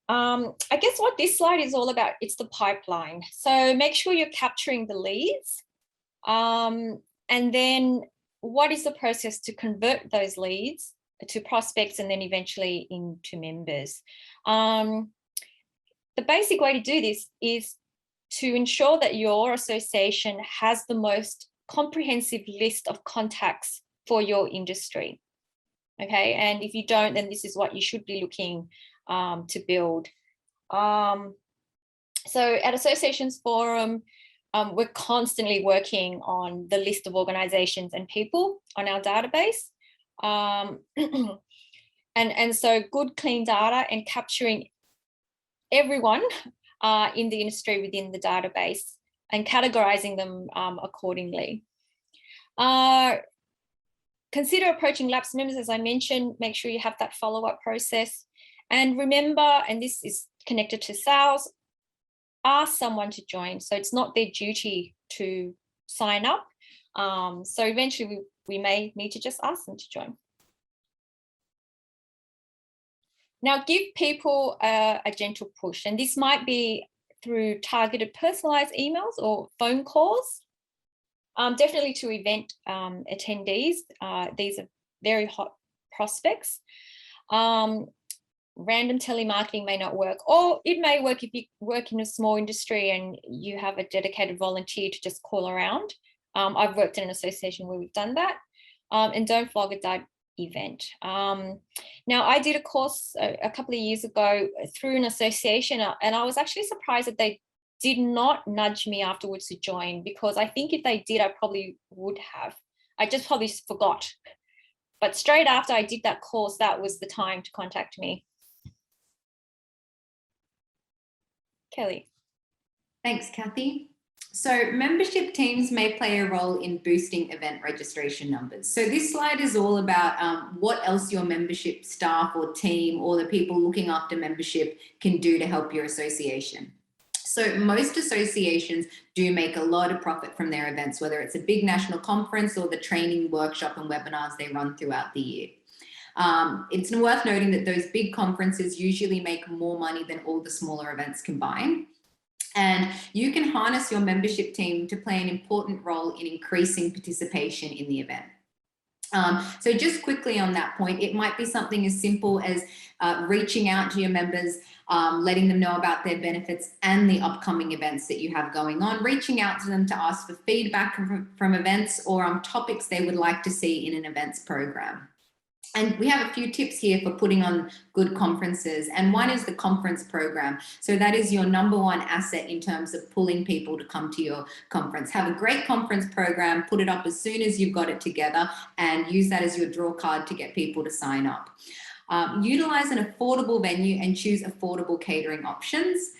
I guess what this slide is all about, it's the pipeline. So make sure you're capturing the leads. And then what is the process to convert those leads to prospects and then eventually into members? The basic way to do this is to ensure that your association has the most comprehensive list of contacts for your industry. Okay, and if you don't, then this is what you should be looking to build. So at Associations Forum, we're constantly working on the list of organisations and people on our database. And so good, clean data and capturing everyone in the industry within the database and categorising them accordingly. Consider approaching lapsed members, as I mentioned. Make sure you have that follow-up process. And remember, and this is connected to sales, ask someone to join. So it's not their duty to sign up. So eventually we may need to just ask them to join. Now give people a gentle push, and this might be through targeted personalized emails or phone calls. Definitely to event attendees. These are very hot prospects. Random telemarketing may not work, or it may work if you work in a small industry and you have a dedicated volunteer to just call around. I've worked in an association where we've done that. And don't flog a dead event. Now, I did a course a couple of years ago through an association, and I was actually surprised that they did not nudge me afterwards to join, because I think if they did, I probably would have. I just probably forgot. But straight after I did that course, that was the time to contact me. Kelly. Thanks, Kathy. So membership teams may play a role in boosting event registration numbers. So this slide is all about what else your membership staff or team or the people looking after membership can do to help your association. So most associations do make a lot of profit from their events, whether it's a big national conference or the training, workshop and webinars they run throughout the year. It's worth noting that those big conferences usually make more money than all the smaller events combined. And you can harness your membership team to play an important role in increasing participation in the event. So just quickly on that point, it might be something as simple as reaching out to your members, letting them know about their benefits and the upcoming events that you have going on, reaching out to them to ask for feedback from events or on topics they would like to see in an events program. And we have a few tips here for putting on good conferences. And one is the conference program. So that is your #1 asset in terms of pulling people to come to your conference. Have a great conference program, put it up as soon as you've got it together, and use that as your draw card to get people to sign up. Utilize an affordable venue and choose affordable catering options.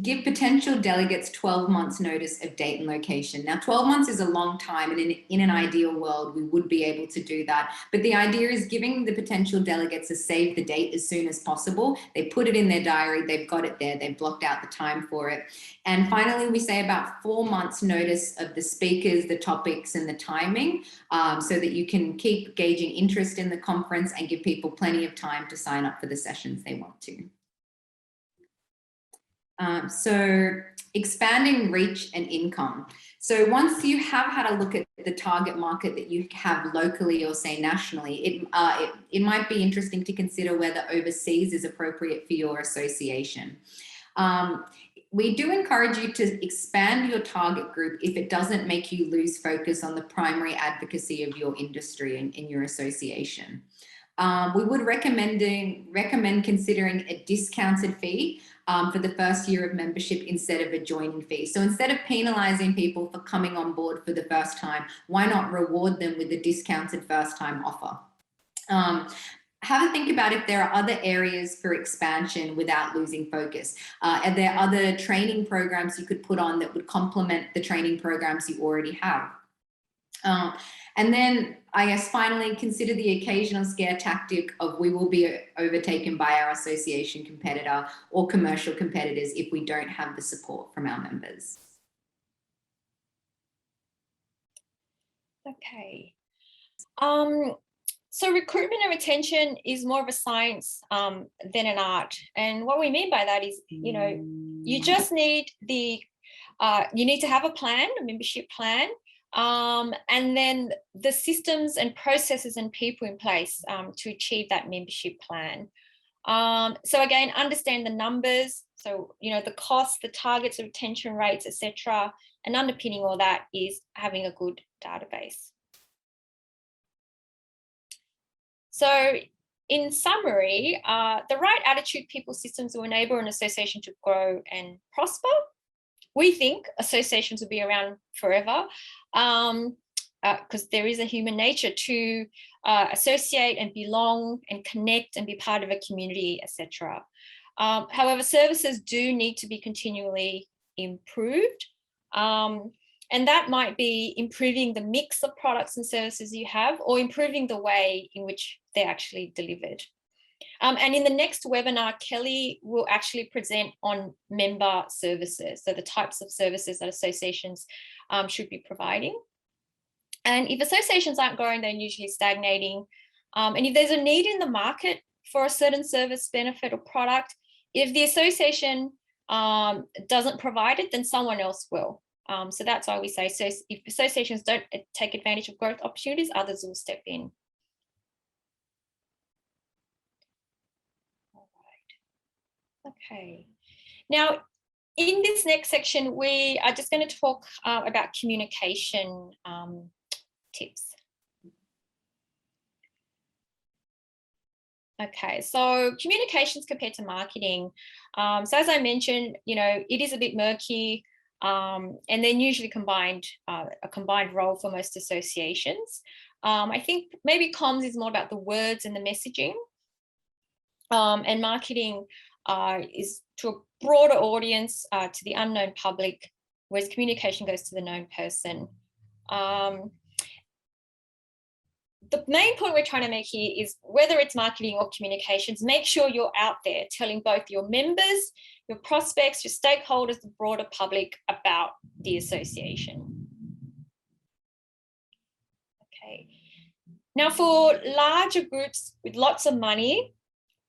Give potential delegates 12 months notice of date and location. Now, 12 months is a long time, and in an ideal world, we would be able to do that. But the idea is giving the potential delegates a save the date as soon as possible. They put it in their diary, they've got it there, they've blocked out the time for it. And finally, we say about 4 months notice of the speakers, the topics and the timing, so that you can keep gauging interest in the conference and give people plenty of time to sign up for the sessions they want to. So expanding reach and income. So once you have had a look at the target market that you have locally or say nationally, it might be interesting to consider whether overseas is appropriate for your association. We do encourage you to expand your target group if it doesn't make you lose focus on the primary advocacy of your industry and in your association. We would recommend considering a discounted fee for the first year of membership instead of a joining fee. So instead of penalizing people for coming on board for the first time, why not reward them with a discounted first time offer? Have a think about if there are other areas for expansion without losing focus. Are there other training programs you could put on that would complement the training programs you already have? And then I guess finally consider the occasional scare tactic of we will be overtaken by our association competitor or commercial competitors if we don't have the support from our members. Okay. So recruitment and retention is more of a science than an art. And what we mean by that is, you just need you need to have a plan, a membership plan. And then the systems and processes and people in place to achieve that membership plan. So again, understand the numbers. So, the costs, the targets, the retention rates, etc. And underpinning all that is having a good database. So in summary, the right attitude, people, systems will enable an association to grow and prosper. We think associations will be around forever because there is a human nature to associate and belong and connect and be part of a community, etc. However, services do need to be continually improved. And that might be improving the mix of products and services you have or improving the way in which they're actually delivered. And in the next webinar, Kelly will actually present on member services, so the types of services that associations should be providing. And if associations aren't growing, they're usually stagnating. And if there's a need in the market for a certain service, benefit or product, if the association doesn't provide it, then someone else will. So that's why we say, so if associations don't take advantage of growth opportunities, others will step in. All right. Okay. Now, in this next section, we are just going to talk about communication tips. Okay, so communications compared to marketing. So as I mentioned, it is a bit murky, and then usually a combined role for most associations. I think maybe comms is more about the words and the messaging, and marketing is to a broader audience, to the unknown public, whereas communication goes to the known person. The main point we're trying to make here is whether it's marketing or communications, make sure you're out there telling both your members, your prospects, your stakeholders, the broader public about the association. Okay. Now, for larger groups with lots of money,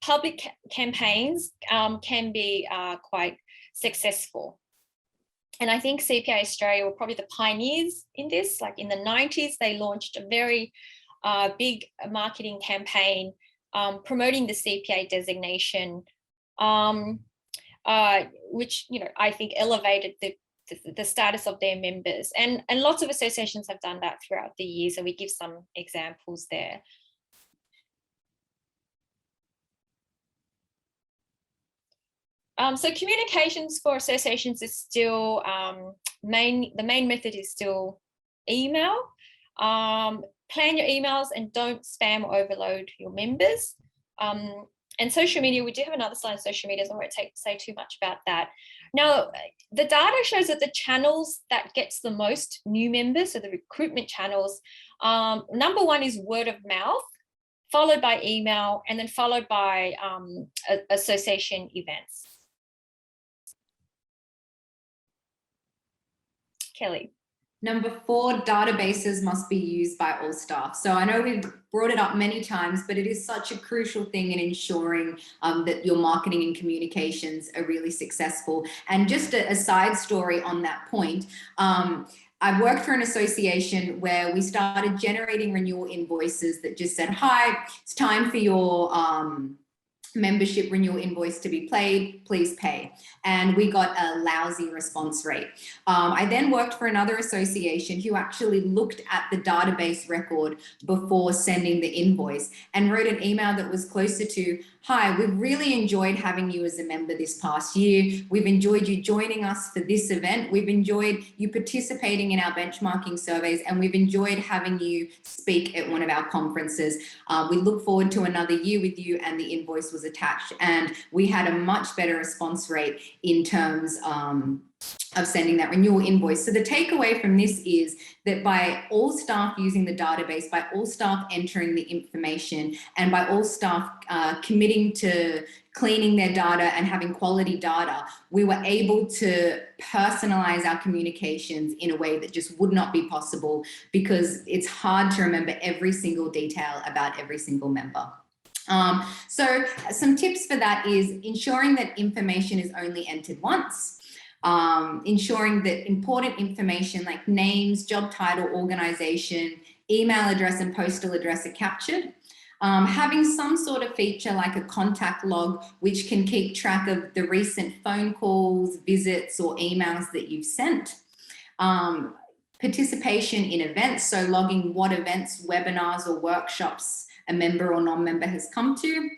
public campaigns can be quite successful. And I think CPA Australia were probably the pioneers in this. Like in the 90s, they launched a very big marketing campaign promoting the CPA designation, which I think elevated the status of their members. And lots of associations have done that throughout the years, and we give some examples there. So communications for associations is still the main method is still email. Plan your emails and don't spam or overload your members. And social media, we do have another slide on social media, so I won't say too much about that. Now, the data shows that the channels that gets the most new members, so the recruitment channels, number one is word of mouth, followed by email, and then followed by association events. Kelly. Number 4, databases must be used by all staff. So I know we've brought it up many times, but it is such a crucial thing in ensuring that your marketing and communications are really successful. And just a side story on that point, I've worked for an association where we started generating renewal invoices that just said, hi, it's time for your membership renewal invoice to be paid, please pay. And we got a lousy response rate. I then worked for another association who actually looked at the database record before sending the invoice and wrote an email that was closer to, hi, we've really enjoyed having you as a member this past year. We've enjoyed you joining us for this event. We've enjoyed you participating in our benchmarking surveys, and we've enjoyed having you speak at one of our conferences. We look forward to another year with you, and the invoice was attached. And we had a much better response rate in terms of sending that renewal invoice. So the takeaway from this is that by all staff using the database, by all staff entering the information, and by all staff committing to cleaning their data and having quality data, we were able to personalize our communications in a way that just would not be possible, because it's hard to remember every single detail about every single member. So some tips for that is ensuring that information is only entered once. Ensuring that important information like names, job title, organization, email address, and postal address are captured. Having some sort of feature like a contact log, which can keep track of the recent phone calls, visits, or emails that you've sent. Participation in events, so logging what events, webinars, or workshops a member or non-member has come to.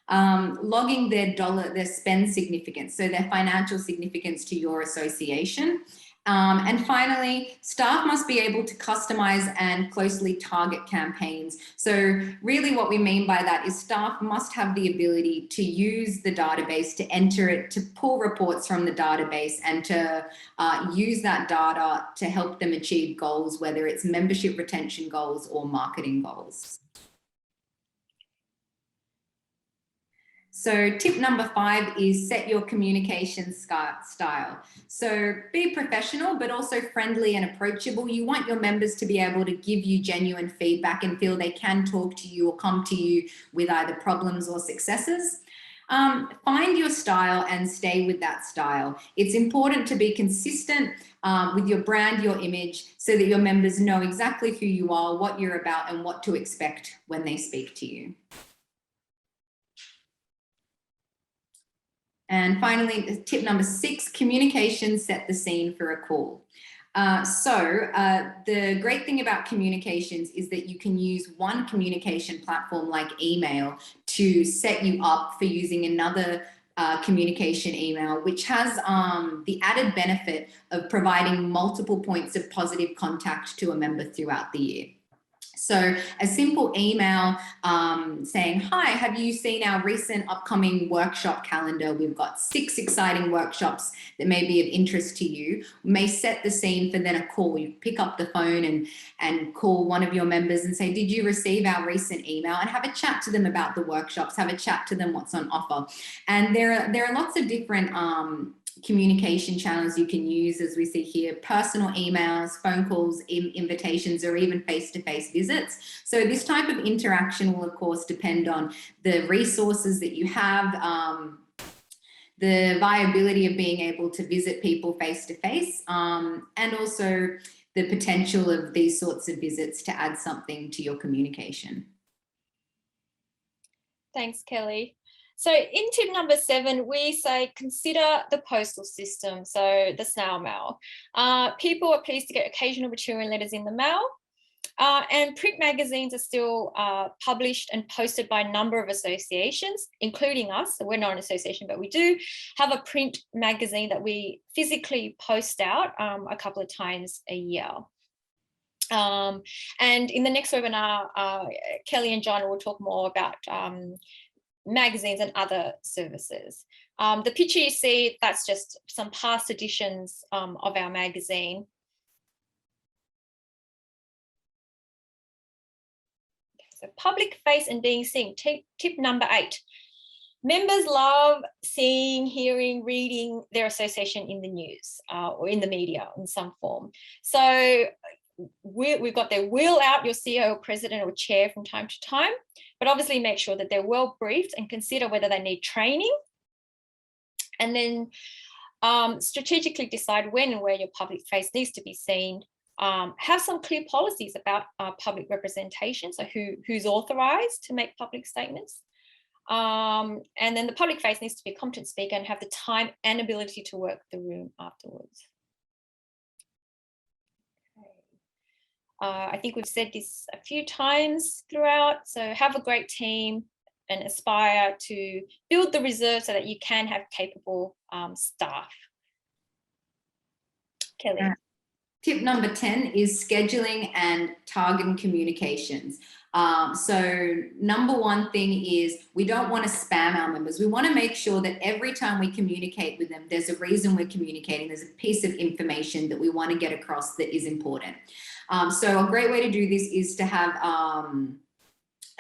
Logging their spend significance, so their financial significance to your association. And finally, staff must be able to customize and closely target campaigns. So really what we mean by that is staff must have the ability to use the database, to enter it, to pull reports from the database, and to use that data to help them achieve goals, whether it's membership retention goals or marketing goals. So tip number 5 is set your communication style. So be professional, but also friendly and approachable. You want your members to be able to give you genuine feedback and feel they can talk to you or come to you with either problems or successes. Find your style and stay with that style. It's important to be consistent with your brand, your image, so that your members know exactly who you are, what you're about, and what to expect when they speak to you. And finally, tip number 6, communication set the scene for a call. The great thing about communications is that you can use one communication platform like email to set you up for using another communication email, which has the added benefit of providing multiple points of positive contact to a member throughout the year. So a simple email saying, hi, have you seen our recent upcoming workshop calendar? We've got 6 exciting workshops that may be of interest to you. We may set the scene for then a call. You pick up the phone and call one of your members and say, did you receive our recent email? And have a chat to them about the workshops, have a chat to them what's on offer. And there are lots of different communication channels you can use, as we see here: personal emails, phone calls, invitations, or even face-to-face visits. So this type of interaction will, of course, depend on the resources that you have, the viability of being able to visit people face-to-face, and also the potential of these sorts of visits to add something to your communication. Thanks, Kelly. So in tip number 7, we say consider the postal system, so the snail mail. People are pleased to get occasional return letters in the mail, and print magazines are still published and posted by a number of associations, including us. So we're not an association, but we do have a print magazine that we physically post out a couple of times a year. And in the next webinar, Kelly and John will talk more about magazines and other services. The picture you see, that's just some past editions of our magazine. So public face and being seen. Tip number 8. Members love seeing, hearing, reading their association in the news or in the media in some form. So we've got their wheel out your CEO or president or chair from time to time, but obviously make sure that they're well briefed and consider whether they need training. And then strategically decide when and where your public face needs to be seen. Have some clear policies about public representation, so who's authorised to make public statements. And then the public face needs to be a competent speaker and have the time and ability to work the room afterwards. I think we've said this a few times throughout, so have a great team and aspire to build the reserve so that you can have capable staff. Kelly. Tip number 10 is scheduling and targeting communications. So number 1 thing is we don't want to spam our members. We want to make sure that every time we communicate with them, there's a reason we're communicating. There's a piece of information that we want to get across that is important. So a great way to do this is to have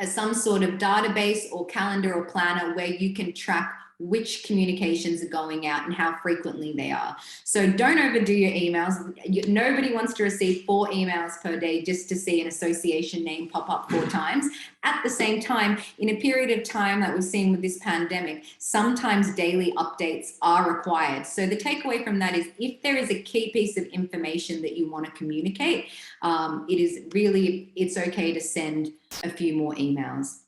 some sort of database or calendar or planner where you can track which communications are going out and how frequently they are. So don't overdo your emails. Nobody wants to receive 4 emails per day just to see an association name pop up 4 times. At the same time, in a period of time that we've seen with this pandemic, sometimes daily updates are required. So the takeaway from that is if there is a key piece of information that you want to communicate, it's okay to send a few more emails.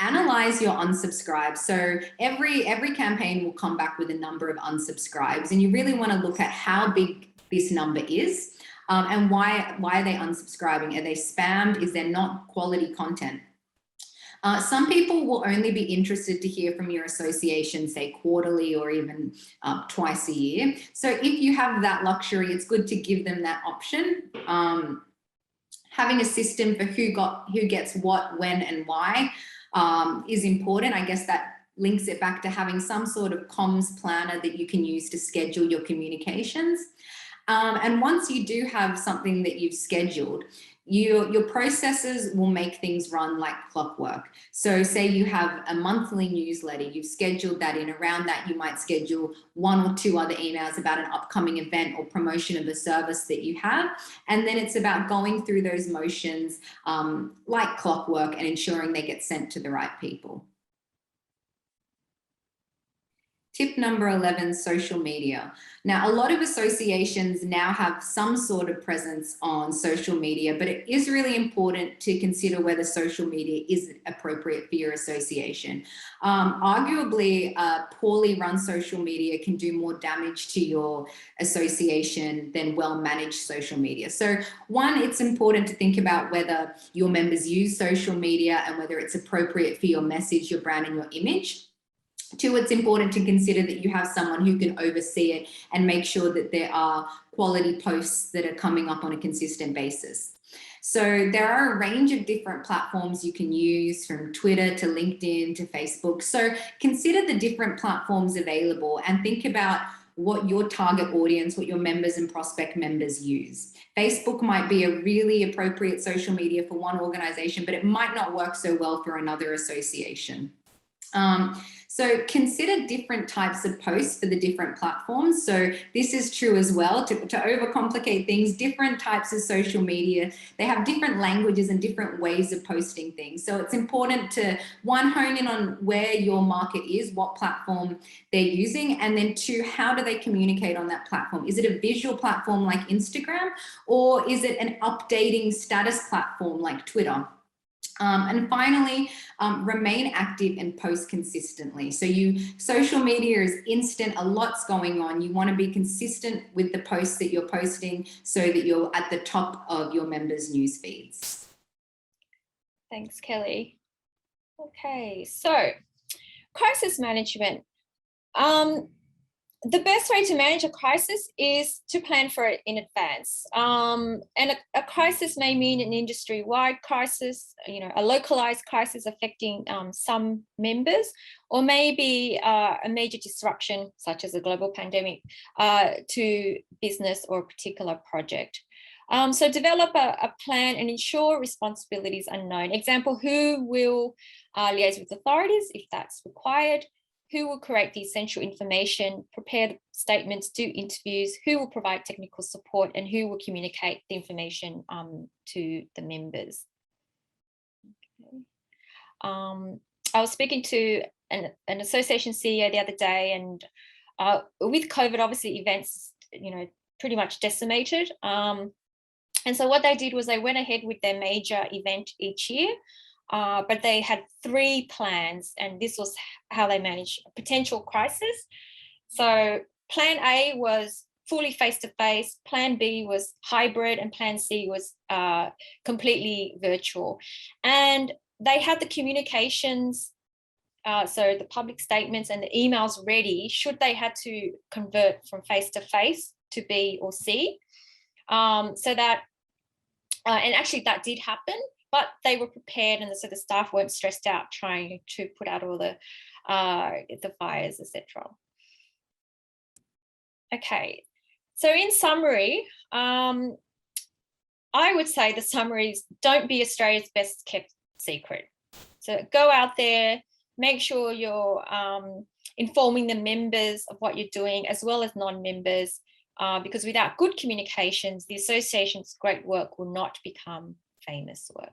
Analyze your unsubscribes. So every campaign will come back with a number of unsubscribes, and you really want to look at how big this number is and why are they unsubscribing? Are they spammed? Is there not quality content? Some people will only be interested to hear from your association, say quarterly or even twice a year. So if you have that luxury, it's good to give them that option. Having a system for who gets what, when, and why is important. I guess that links it back to having some sort of comms planner that you can use to schedule your communications. And once you do have something that you've scheduled, your processes will make things run like clockwork. So say you have a monthly newsletter, you've scheduled that in. Around that, you might schedule 1 or 2 other emails about an upcoming event or promotion of a service that you have. And then it's about going through those motions like clockwork and ensuring they get sent to the right people. Tip number 11, social media. Now, a lot of associations now have some sort of presence on social media, but it is really important to consider whether social media is appropriate for your association. Arguably, poorly run social media can do more damage to your association than well-managed social media. So one, it's important to think about whether your members use social media and whether it's appropriate for your message, your brand, and your image. Two, it's important to consider that you have someone who can oversee it and make sure that there are quality posts that are coming up on a consistent basis. So there are a range of different platforms you can use, from Twitter to LinkedIn to Facebook. So consider the different platforms available and think about what your target audience, what your members and prospect members use. Facebook might be a really appropriate social media for one organization, but it might not work so well for another association. So consider different types of posts for the different platforms. So this is true as well. To overcomplicate things, different types of social media, they have different languages and different ways of posting things. So it's important to, one, hone in on where your market is, what platform they're using, and then two, how do they communicate on that platform? Is it a visual platform like Instagram, or is it an updating status platform like Twitter? And finally, remain active and post consistently. So social media is instant, a lot's going on. You want to be consistent with the posts that you're posting so that you're at the top of your members' news feeds. Thanks, Kelly. Okay, so crisis management. The best way to manage a crisis is to plan for it in advance. And a crisis may mean an industry-wide crisis, a localized crisis affecting some members, or maybe a major disruption, such as a global pandemic, to business or a particular project. So develop a plan and ensure responsibilities are known. Example, who will liaise with authorities if that's required? Who will create the essential information, prepare the statements, do interviews, who will provide technical support, and who will communicate the information to the members. Okay. I was speaking to an association CEO the other day, and with COVID, obviously events, pretty much decimated. And so what they did was they went ahead with their major event each year. But they had 3 plans, and this was how they managed a potential crisis. So plan A was fully face-to-face, plan B was hybrid, and plan C was completely virtual. And they had the communications, so the public statements and the emails ready should they had to convert from face-to-face to B or C. So that, and actually that did happen. But they were prepared, and so the staff weren't stressed out trying to put out all the fires, etc. Okay, so in summary, I would say the summary is don't be Australia's best kept secret. So go out there, make sure you're informing the members of what you're doing as well as non-members, because without good communications, the association's great work will not become famous work.